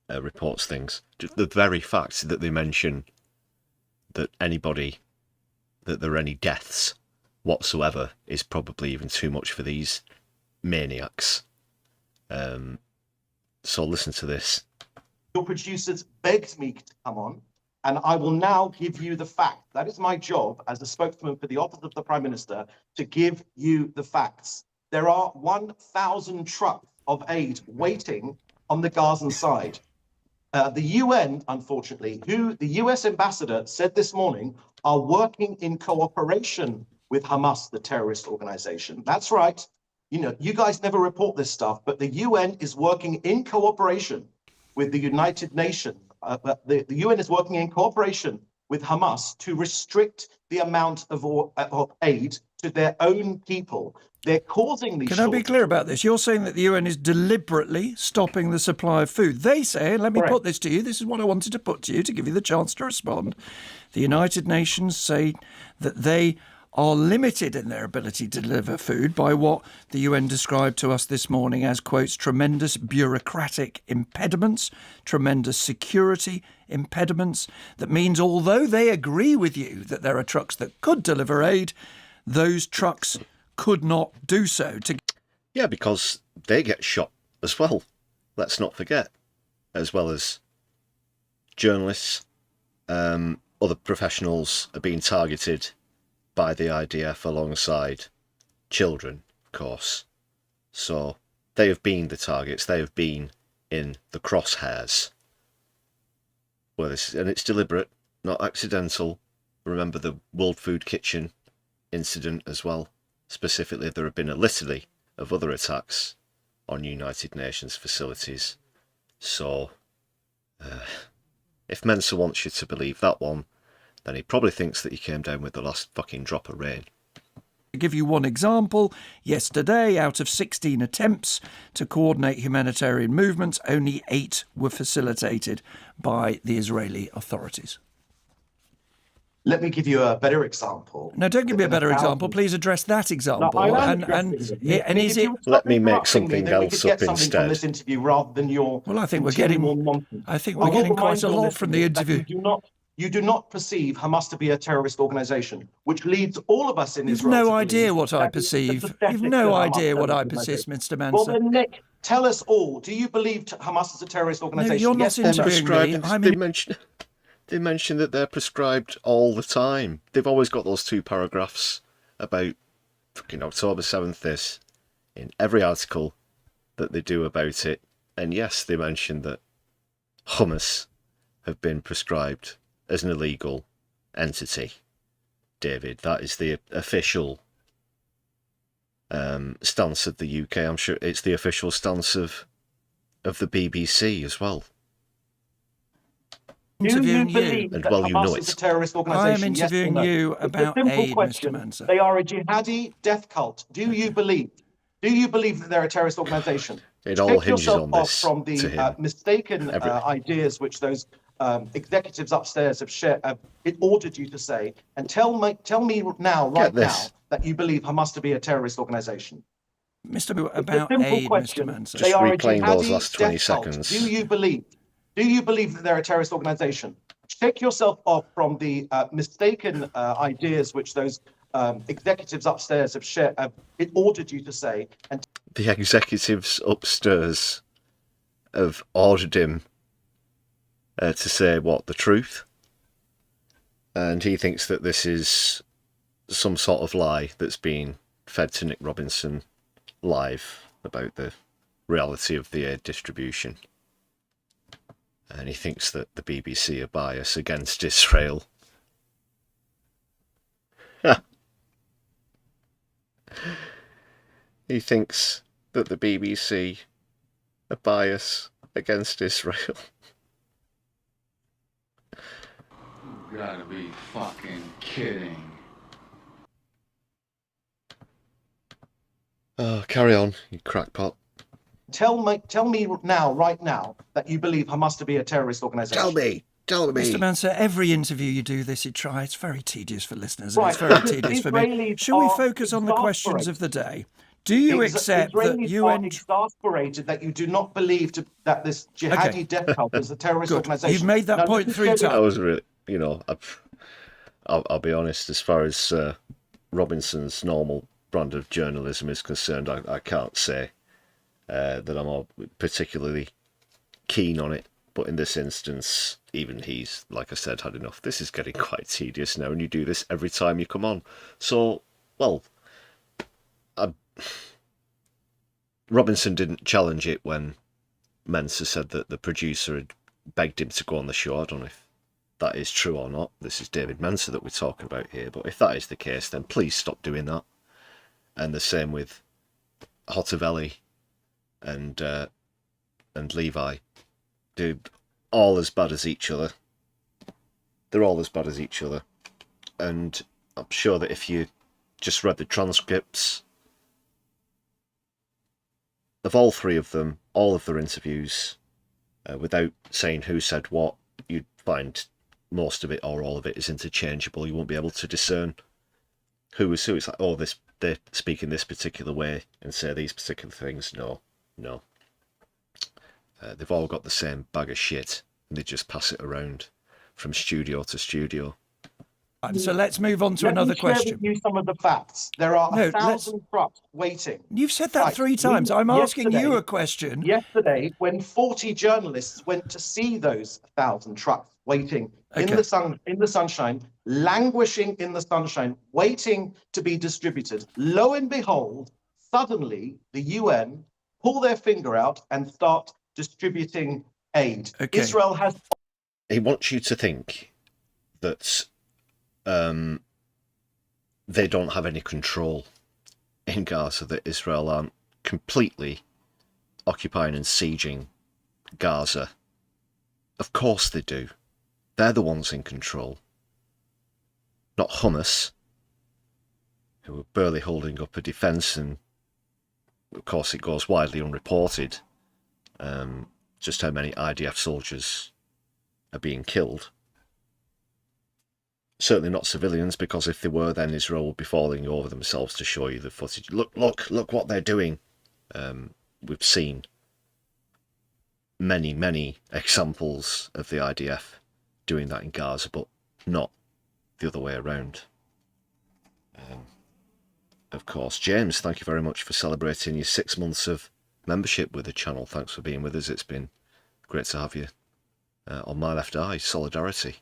reports things. The very fact that they mention that there are any deaths whatsoever is probably even too much for these maniacs. So listen to this. Your producers begged me to come on, and I will now give you the fact. That is my job as a spokesman for the Office of the Prime Minister, to give you the facts. There are 1,000 trucks of aid waiting on the Gazan side. The UN, unfortunately, who the US ambassador said this morning, are working in cooperation with Hamas, the terrorist organization. That's right. You guys never report this stuff, but the UN is working in cooperation with the United Nations. The UN is working in cooperation with Hamas to restrict the amount of aid to their own people. They're causing these. Can I be clear about this? You're saying that the UN is deliberately stopping the supply of food. They say, and let me put this to you, this is what I wanted to put to you to give you the chance to respond. The United Nations say that they are limited in their ability to deliver food by what the UN described to us this morning as, quotes, tremendous bureaucratic impediments, tremendous security impediments. That means although they agree with you that there are trucks that could deliver aid, those trucks could not do so. Yeah, because they get shot as well. Let's not forget. As well as journalists, other professionals are being targeted by the IDF alongside children, of course. So they have been the targets. They have been in the crosshairs. And it's deliberate, not accidental. Remember the World Food Kitchen incident as well. Specifically, there have been a litany of other attacks on United Nations facilities. So, if Mensa wants you to believe that one, then he probably thinks that he came down with the last fucking drop of rain. To give you one example, yesterday, out of 16 attempts to coordinate humanitarian movements, only 8 were facilitated by the Israeli authorities. Let me give you a better example. No, don't give me a better example. Please address that example. Let me make something else up something instead. From this interview rather than your. Well, I think we're getting quite a lot from the interview. You do not perceive Hamas to be a terrorist organization, which leads all of us in You've Israel. no idea what I perceive. You've no idea what I perceive, Mr. Manser. Well, then, Nick, tell us all. Do you believe Hamas is a terrorist organization? No, you're not interviewing me. They mention that they're prescribed all the time. They've always got those 2 paragraphs about fucking October 7th this, in every article that they do about it. And yes, they mention that hummus have been prescribed as an illegal entity. David, that is the official stance of the UK. I'm sure it's the official stance of the BBC as well. Interviewing Do you believe And that well, you know Hamas is a it. terrorist organisation? I am interviewing yes or no? you It's about a simple aid, Mr. question. Manser. They are a jihadi death cult. Do you believe? Do you believe that they're a terrorist organisation? It all Take hinges yourself on off this from to the him. mistaken Everything. ideas which those executives upstairs have ordered you to say, and tell me now, right now, that you believe Hamas to be a terrorist organisation. Mr. It's a About simple aid, question. Mr. Manser. They Just are a replaying those jihadi last 20 death cult. seconds. Do you believe? Do you believe that they're a terrorist organisation? Take yourself off from the mistaken ideas which those executives upstairs have ordered you to say. And The executives upstairs have ordered him to say what, the truth? And he thinks that this is some sort of lie that's been fed to Nick Robinson live about the reality of the aid distribution. And he thinks that the BBC are biased against Israel. He thinks that the BBC are biased against Israel. You gotta be fucking kidding. Oh, carry on, you crackpot. tell me now, right now, that you believe Hamas to be a terrorist organisation. Tell me. Mr. Manser, every interview you do this, you try. It's very tedious for listeners. Right. And it's very tedious for me. Israelis Shall we are focus on the questions of the day? Do you accept Israelis that you are exasperated that you do not believe that this jihadi death cult is a terrorist organisation? You've made that point 3 times. I was really, I'll be honest, as far as Robinson's normal brand of journalism is concerned, I can't say that I'm all particularly keen on it. But in this instance, even he's, like I said, had enough. This is getting quite tedious now, and you do this every time you come on. So, well, Robinson didn't challenge it when Mensa said that the producer had begged him to go on the show. I don't know if that is true or not. This is David Mensa that we're talking about here. But if that is the case, then please stop doing that. And the same with Hotovelli and Levi. They're all as bad as each other. They're all as bad as each other. And I'm sure that if you just read the transcripts of all three of them, all of their interviews, without saying who said what, you'd find most of it or all of it is interchangeable. You won't be able to discern who was who. It's like, oh, they're speaking this particular way and say these particular things. No. They've all got the same bag of shit, and they just pass it around from studio to studio. So let's move on to another question. Let me share with you some of the facts. There are 1,000 trucks waiting. You've said that 3 times. I'm asking you a question. Yesterday, when 40 journalists went to see those 1,000 trucks waiting in the sunshine, languishing in the sunshine, waiting to be distributed, lo and behold, suddenly the UN pull their finger out and start distributing aid. Israel has... He wants you to think that they don't have any control in Gaza, that Israel aren't completely occupying and sieging Gaza. Of course they do. They're the ones in control. Not Hamas, who are barely holding up a defence, and of course it goes widely unreported just how many IDF soldiers are being killed. Certainly not civilians, because if they were, then Israel would be falling over themselves to show you the footage. Look what they're doing. We've seen many examples of the IDF doing that in Gaza, but not the other way around. Of course. James, thank you very much for celebrating your 6 months of membership with the channel. Thanks for being with us. It's been great to have you on my left eye. Solidarity.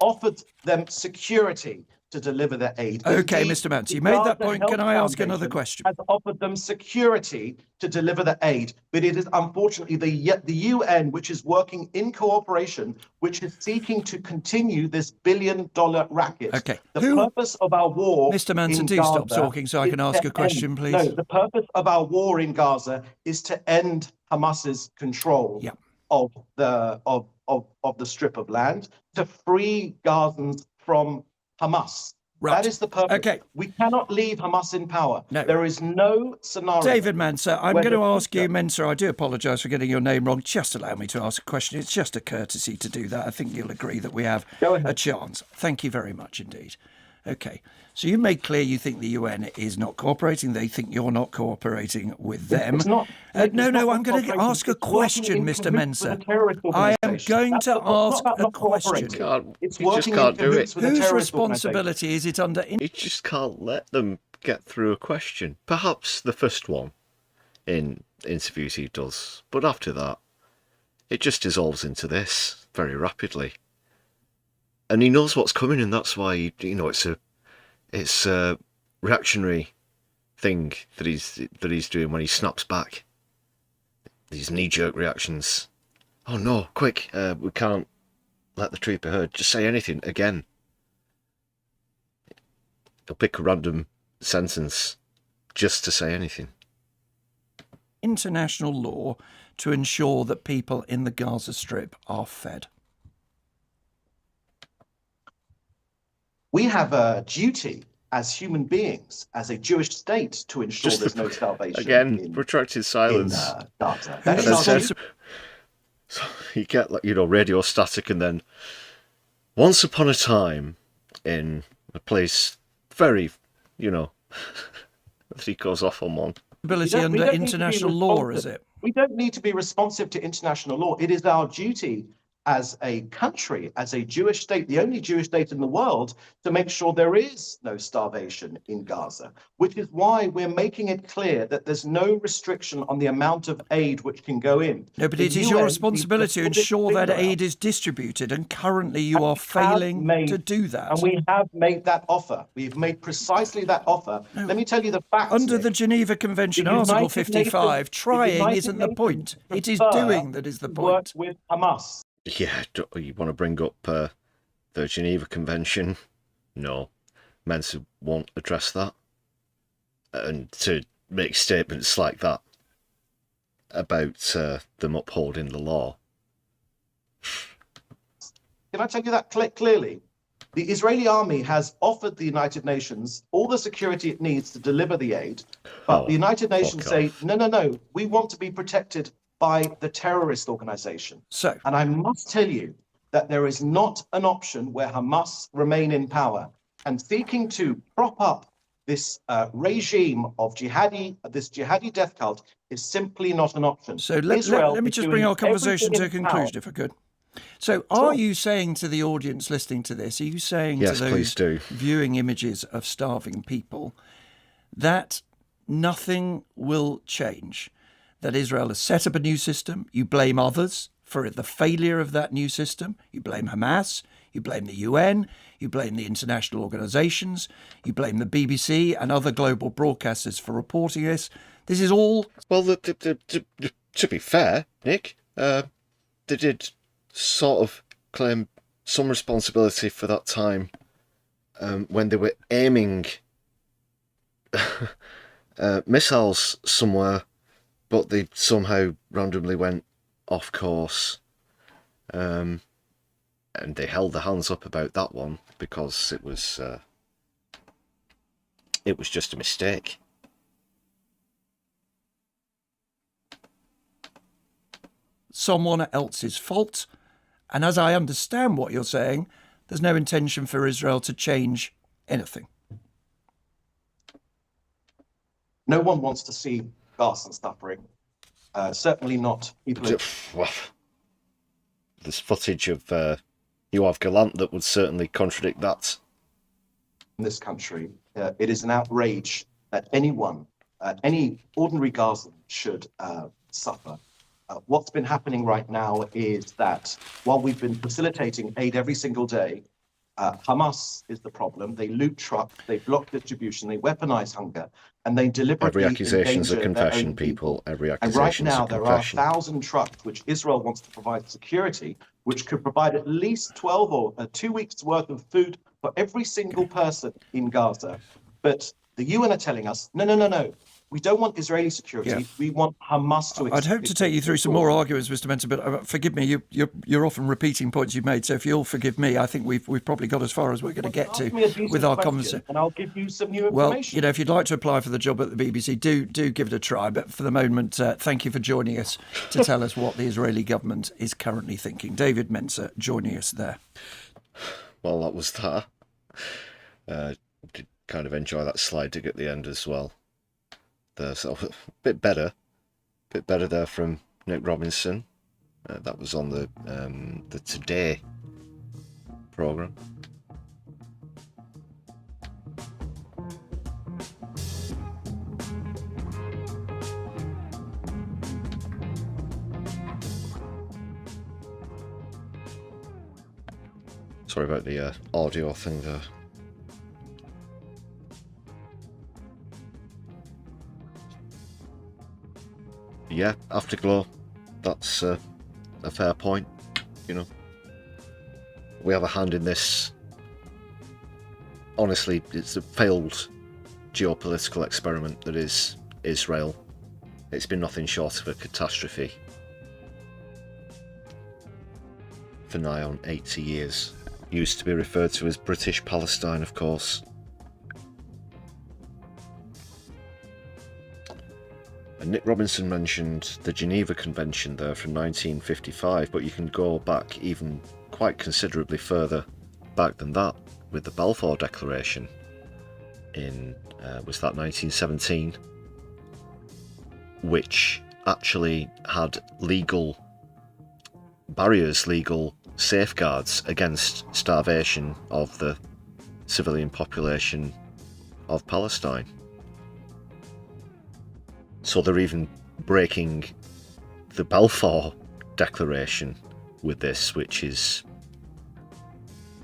Offered them security. to deliver the aid. Okay, Indeed, Mr. Mance, the you made that Gaza point. Health Can I ask another Foundation question? has offered them security to deliver the aid, but it is unfortunately the UN, which is working in cooperation, which is seeking to continue this billion-dollar racket. Okay. The purpose of our war Mr. Manson, in do Gaza stop talking so I is can ask to a question, end- please. No, the purpose of our war in Gaza is to end Hamas's control of the strip of land, to free Gazans from Hamas. Right. That is the purpose. Okay. We cannot leave Hamas in power. No. There is no scenario. David Manser, I'm where going to the ask you, future- Mensa, I do apologise for getting your name wrong. Just allow me to ask a question. It's just a courtesy to do that. I think you'll agree that we have a chance. Thank you very much indeed. Okay, so you made clear you think the UN is not cooperating. They think you're not cooperating with them. It's not. No, I'm going to ask a question, Mr. Mensa. I am going to ask a question. It's You just working can't in do cahoots it. with a Whose terrorist responsibility is it under? You just can't let them get through a question. Perhaps the first one in interviews he does, but after that, it just dissolves into this very rapidly. And he knows what's coming, and that's why it's a reactionary thing that he's doing when he snaps back. These knee-jerk reactions. Oh no! Quick! We can't let the truth be heard. Just say anything again. He'll pick a random sentence just to say anything. International law to ensure that people in the Gaza Strip are fed. We have a duty as human beings, as a Jewish state, to ensure Just there's no starvation. Again, protracted silence. Gaza. And That then is our so you get radio static, and then once upon a time in a place very, that he goes off on one. Ability under international law, is it? We don't need to be responsive to international law. It is our duty as a country, as a Jewish state, the only Jewish state in the world, to make sure there is no starvation in Gaza, which is why we're making it clear that there's no restriction on the amount of aid which can go in. No, but it is your responsibility to ensure that aid is distributed, and currently you are failing to do that. And we have made that offer. We've made precisely that offer. No. Let me tell you the facts. Under the Geneva Convention, The Article United 55, Nations- trying the isn't the United point. Nations It is prefer doing that is the to work point. with Hamas. Yeah, you want to bring up the Geneva Convention? No, Mensa won't address that. And to make statements like that about them upholding the law. Can I tell you that clearly? The Israeli army has offered the United Nations all the security it needs to deliver the aid, but the United Nations say, no, we want to be protected by the terrorist organization. So, and I must tell you that there is not an option where Hamas remain in power, and seeking to prop up this regime of this jihadi death cult is simply not an option. So let me just bring our conversation to a conclusion, if I could. So are you saying to the audience listening to this, are you saying yes, to please those do. viewing images of starving people that nothing will change? That Israel has set up a new system, you blame others for the failure of that new system, you blame Hamas, you blame the UN, you blame the international organisations, you blame the BBC and other global broadcasters for reporting this. This is all... Well, to be fair, Nick, they did sort of claim some responsibility for that time when they were aiming missiles somewhere, but they somehow randomly went off course. And they held their hands up about that one because it was just a mistake. Someone else's fault. And as I understand what you're saying, there's no intention for Israel to change anything. No one wants to see Gaza suffering. Certainly not people. Well, there's footage of Yoav Gallant that would certainly contradict that. In this country, it is an outrage that anyone, any ordinary Gazan should suffer. What's been happening right now is that while we've been facilitating aid every single day, Hamas is the problem. They loot trucks, they block distribution, they weaponize hunger, and they deliberately Every accusation's a endanger their confession, own people. Every And right accusation's now, a there are confession. 1,000 trucks which Israel wants to provide security, which could provide at least 12 or 2 weeks worth of food for every single person in Gaza. But the UN are telling us, no, no, no, no. We don't want Israeli security. Yeah. We want Hamas to. I'd hope to take you through some more arguments, Mr. Mentor, but forgive me, you're often repeating points you've made. So if you'll forgive me, I think we've probably got as far as we're going to get to with our conversation. And I'll give you some new Well, information. if you'd like to apply for the job at the BBC, do give it a try. But for the moment, thank you for joining us to tell us what the Israeli government is currently thinking. David Mentor joining us there. Well, that was that. Did kind of enjoy that slide dig at the end as well. So a bit better there from Nick Robinson. That was on the Today programme. Sorry about the audio thing there. Yeah, Afterglow, that's a fair point, you know. We have a hand in this. Honestly, it's a failed geopolitical experiment that is Israel. It's been nothing short of a catastrophe for nigh on 80 years. Used to be referred to as British Palestine, of course. And Nick Robinson mentioned the Geneva Convention there from 1955, but you can go back even quite considerably further back than that with the Balfour Declaration in, was that 1917, which actually had legal barriers, legal safeguards against starvation of the civilian population of Palestine. So they're even breaking the Balfour Declaration with this, which is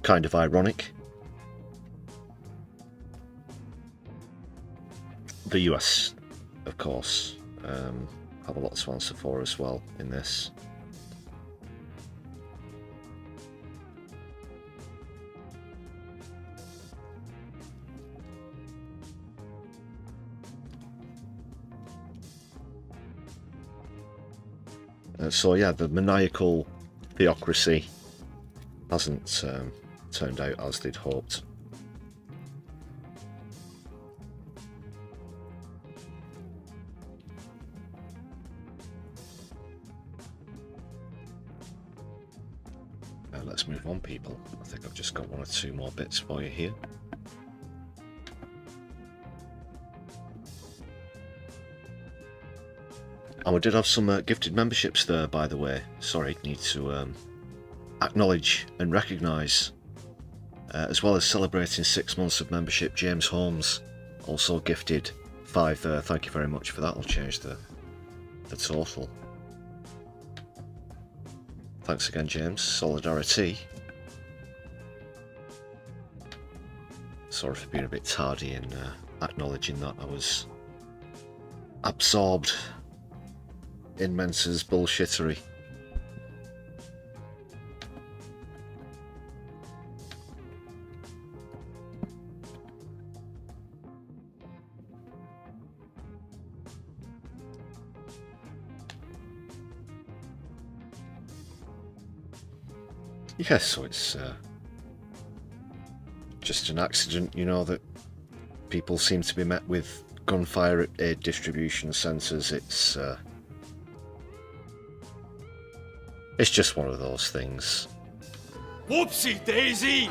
kind of ironic. The US, of course, have a lot to answer for as well in this. So yeah, the maniacal theocracy hasn't turned out as they'd hoped. Let's move on, people. I think I've just got one or two more bits for you here. And we did have some gifted memberships there, by the way. Sorry, need to acknowledge and recognise, as well as celebrating 6 months of membership, James Holmes also gifted 5 there. Thank you very much for that. I'll change the total. Thanks again, James. Solidari-Tea. Sorry for being a bit tardy in acknowledging that. I was absorbed in Mensa's bullshittery. Yes, so it's just an accident, you know, that people seem to be met with gunfire at aid distribution centres. It's just one of those things. Whoopsie daisy!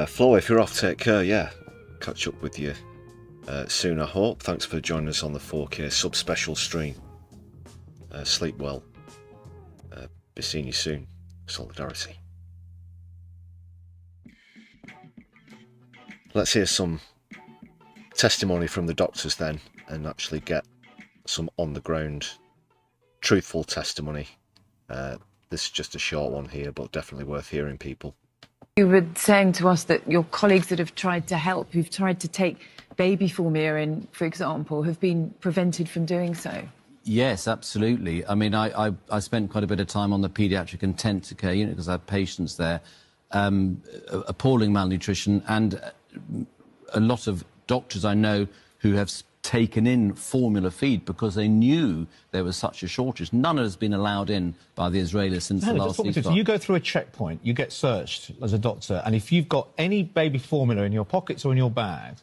Flo, if you're off, take care. Yeah, catch up with you soon, I hope. Thanks for joining us on the 4K sub-special stream. Sleep well. Be seeing you soon. Solidarity. let's hear some testimony from the doctors then, and actually get some on-the-ground, truthful testimony. This is just a short one here, but definitely worth hearing, people. You were saying to us that your colleagues that have tried to help, who've tried to take baby formula in, for example, have been prevented from doing so. Yes, absolutely. I mean, I spent quite a bit of time on the paediatric intensive care unit because I had patients there. Appalling malnutrition, and a lot of doctors I know who have taken in formula feed because they knew there was such a shortage. None has been allowed in by the Israelis since the last ceasefire. So you go through a checkpoint, you get searched as a doctor, and if you've got any baby formula in your pockets or in your bag,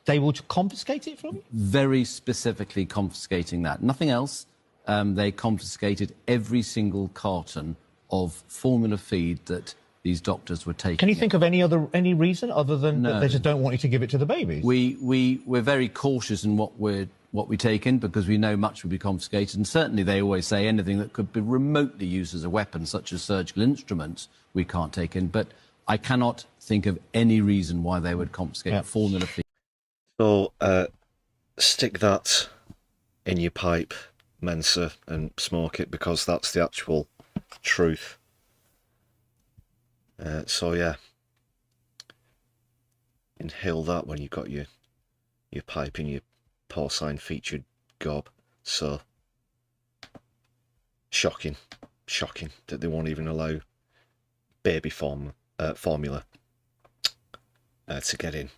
they will confiscate it from you? Very specifically confiscating that. Nothing else. They confiscated every single carton of formula feed that these doctors were taking. Can you think of any reason other than that they just don't want you to give it to the babies? We're very cautious in what we take in because we know much will be confiscated, and certainly they always say anything that could be remotely used as a weapon, such as surgical instruments, we can't take in. But I cannot think of any reason why they would confiscate formula feed. So stick that in your pipe, Mensa, and smoke it, because that's the actual truth. So yeah, inhale that when you've got your pipe in your porcine featured gob. So shocking that they won't even allow baby formula to get in.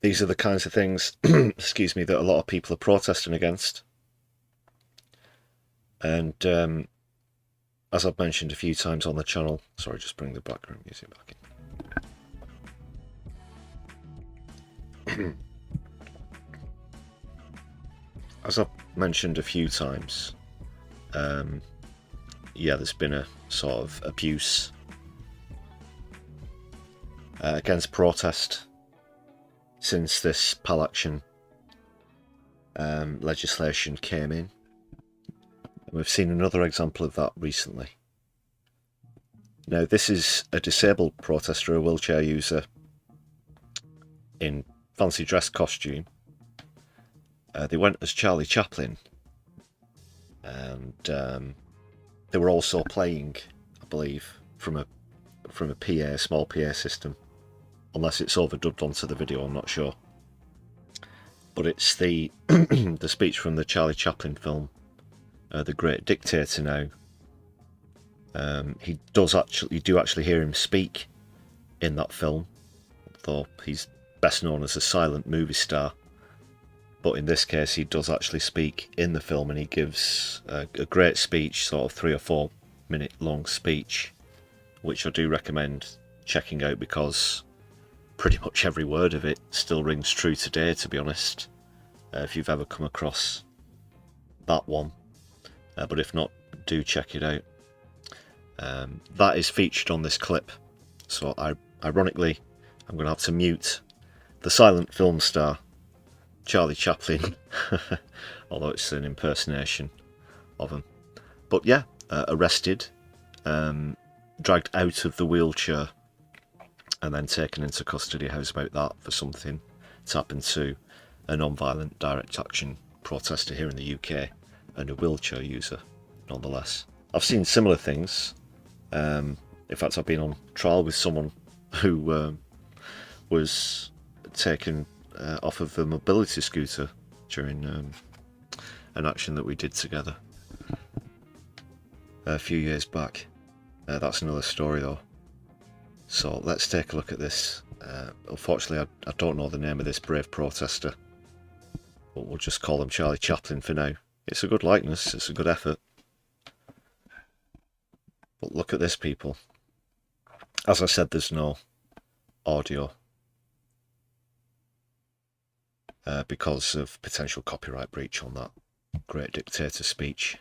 These are the kinds of things, excuse me, that a lot of people are protesting against. And as I've mentioned a few times on the channel, sorry, just bring the background music back in. As I've mentioned a few times, yeah, there's been a sort of abuse against protest since this PAL action legislation came in. We've seen another example of that recently. Now, this is a disabled protester, a wheelchair user, in fancy dress costume. They went as Charlie Chaplin, and they were also playing, I believe, from a PA, small PA system, unless it's overdubbed onto the video, I'm not sure. But it's the the speech from the Charlie Chaplin film, The Great Dictator. Now, you do actually hear him speak in that film, though he's best known as a silent movie star. But in this case, he does actually speak in the film, and he gives a great speech, sort of 3 or 4 minute long speech, which I do recommend checking out, because pretty much every word of it still rings true today, to be honest, if you've ever come across that one. But if not, do check it out. That is featured on this clip, so ironically I'm going to have to mute the silent film star Charlie Chaplin, although it's an impersonation of him. But yeah, arrested, dragged out of the wheelchair, and then taken into custody. How's about that for something to happen to a non-violent direct action protester here in the UK, and a wheelchair user nonetheless? I've seen similar things. In fact, I've been on trial with someone who was taken off of a mobility scooter during an action that we did together a few years back. That's another story though. So let's take a look at this. Unfortunately, I don't know the name of this brave protester, but we'll just call him Charlie Chaplin for now. It's a good likeness, it's a good effort. But look at this, people. As I said, there's no audio because of potential copyright breach on that Great Dictator speech.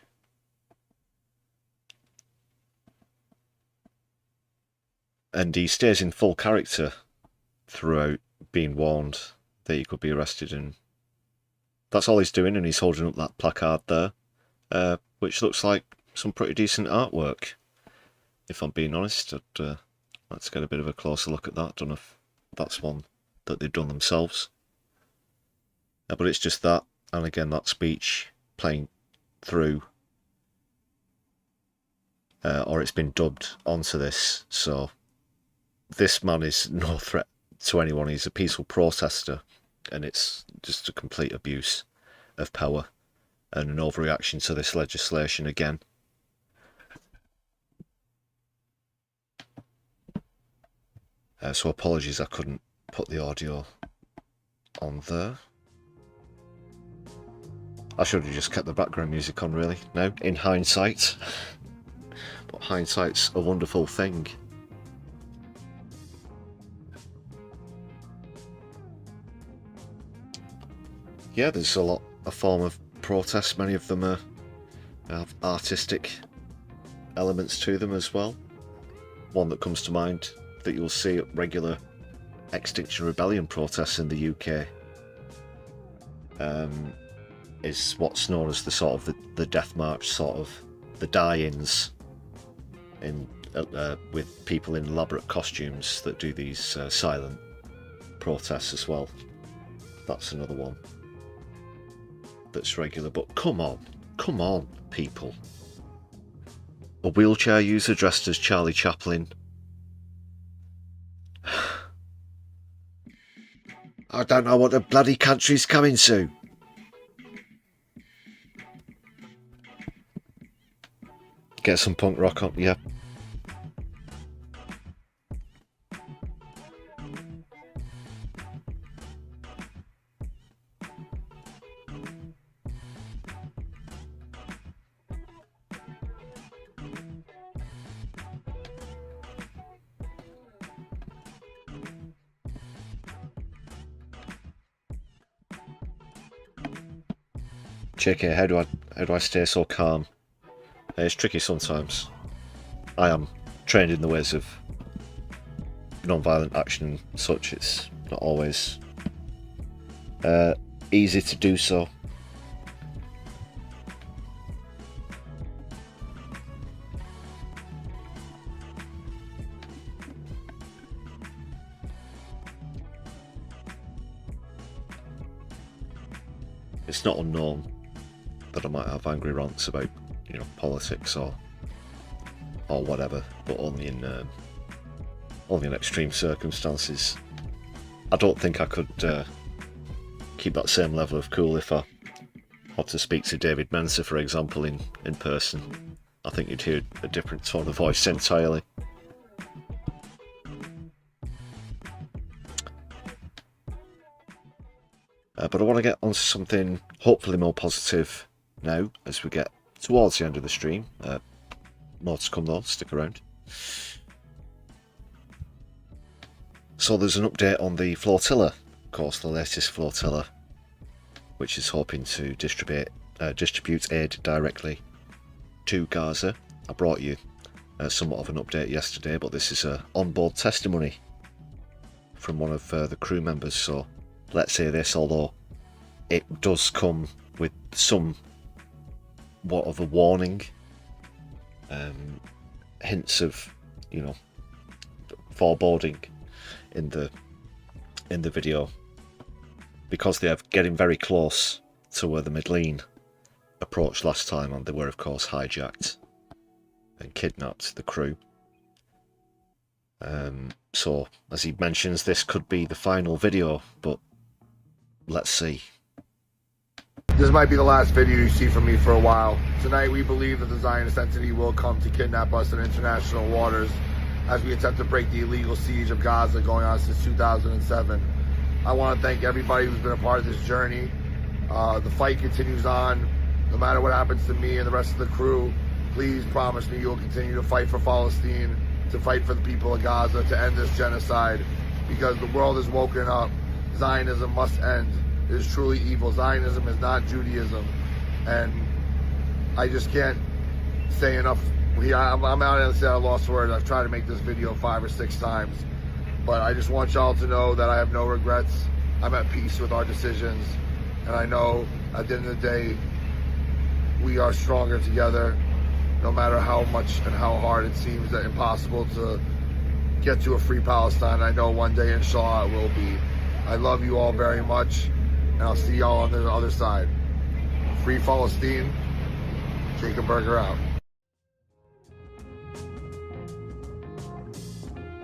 And he stays in full character throughout, being warned that he could be arrested, and that's all he's doing, and he's holding up that placard there, which looks like some pretty decent artwork, if I'm being honest. Let's get a bit of a closer look at that. Don't know if That's one that they've done themselves. But it's just that, and again, that speech playing through, or it's been dubbed onto this. So this man is no threat to anyone. He's a peaceful protester, and it's just a complete abuse of power and an overreaction to this legislation again. So apologies, I couldn't put the audio on there. I should have just kept the background music on, really, now, in hindsight. But hindsight's a wonderful thing. Yeah, there's a form of protest. Many of them have artistic elements to them as well. One that comes to mind that you'll see at regular Extinction Rebellion protests in the UK is what's known as the sort of the death march, sort of the die-ins in with people in elaborate costumes that do these silent protests as well. That's another one that's regular. But come on, people. A wheelchair user dressed as Charlie Chaplin. I don't know what the bloody country's coming to. Get some punk rock up, yeah. JK, how do I stay so calm? It's tricky sometimes. I am trained in the ways of non-violent action and such. It's not always easy to do so. It's not unknown that I might have angry rants about, you know, politics or whatever, but only in extreme circumstances. I don't think I could keep that same level of cool if I had to speak to David Mensa, for example, in person. I think you'd hear a different tone of voice entirely. But I want to get onto something hopefully more positive now as we get towards the end of the stream. More to come though, stick around. So there's an update on the Flotilla, of course, the latest Flotilla, which is hoping to distribute aid directly to Gaza. I brought you somewhat of an update yesterday, but this is an onboard testimony from one of the crew members. So let's say this, although it does come with somewhat of a warning, hints of, you know, foreboding in the video, because they are getting very close to where the Midline approached last time, and they were of course hijacked and kidnapped, the crew. So as he mentions, this could be the final video, but let's see. This might be the last video you see from me for a while. Tonight we believe that the Zionist entity will come to kidnap us in international waters as we attempt to break the illegal siege of Gaza going on since 2007. I want to thank everybody who's been a part of this journey. The fight continues on. No matter what happens to me and the rest of the crew, please promise me you'll continue to fight for Palestine, to fight for the people of Gaza, to end this genocide, because the world is woken up. Zionism must end. It is truly evil. Zionism is not Judaism, and I just can't say enough. I'm out and say I lost words. I've tried to make this video 5 or 6 times, but I just want y'all to know that I have no regrets. I'm at peace with our decisions, and I know at the end of the day, we are stronger together, no matter how much and how hard it seems that impossible to get to a free Palestine. I know one day, inshallah, it will be. I love you all very much, and I'll see y'all on the other side. Free Palestine. Jacob Berger out.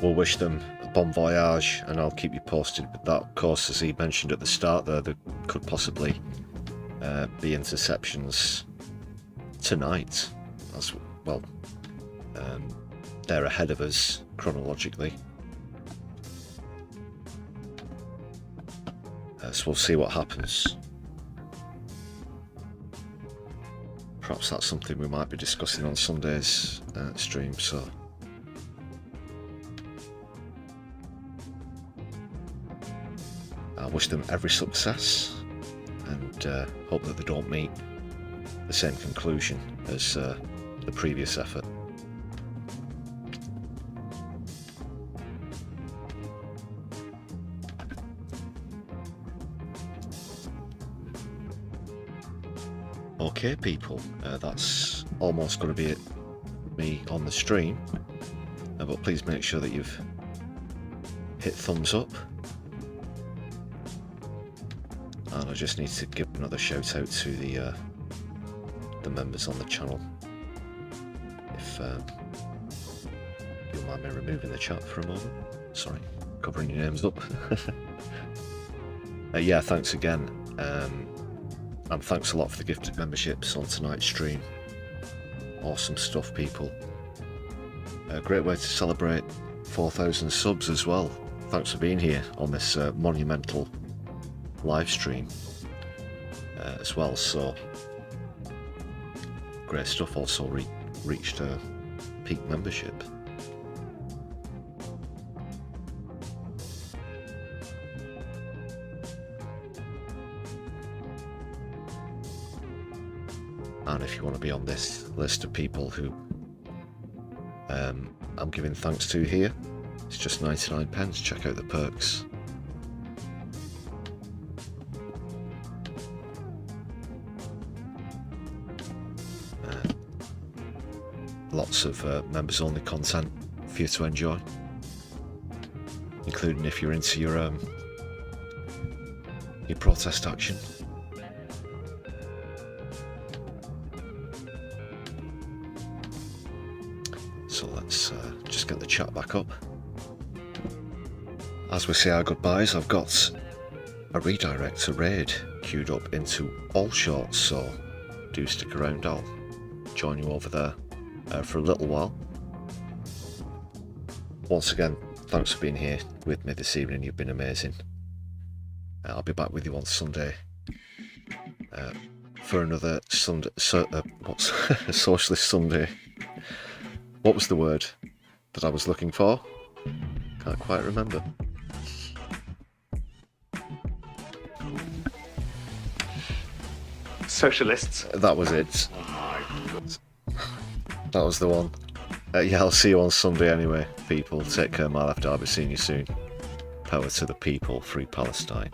We'll wish them a bon voyage, and I'll keep you posted with that. Of course, as he mentioned at the start there could possibly be interceptions tonight as well. They're ahead of us chronologically, so we'll see what happens. Perhaps that's something we might be discussing on Sunday's stream. So I wish them every success, and hope that they don't meet the same conclusion as the previous effort. Okay, people, that's almost going to be it for me on the stream, but please make sure that you've hit thumbs up. And I just need to give another shout out to the members on the channel. If you'll mind me removing the chat for a moment. Sorry, covering your names up. Yeah, thanks again. And thanks a lot for the gifted memberships on tonight's stream. Awesome stuff, people. A great way to celebrate 4,000 subs as well. Thanks for being here on this monumental live stream as well. So great stuff. Also reached peak membership. And if you want to be on this list of people who I'm giving thanks to here, it's just 99p. Check out the perks. Lots of members only content for you to enjoy, including if you're into your protest action. So let's just get the chat back up. As we say our goodbyes, I've got a redirect to raid queued up into all shorts, so do stick around. I'll join you over there for a little while. Once again, thanks for being here with me this evening. You've been amazing. I'll be back with you on Sunday for another Sunday. What's Socialist Sunday? What was the word that I was looking for? Can't quite remember. Socialists. That was it. That was the one. Yeah, I'll see you on Sunday anyway, people. Take care, my left. I'll be seeing you soon. Power to the people, free Palestine.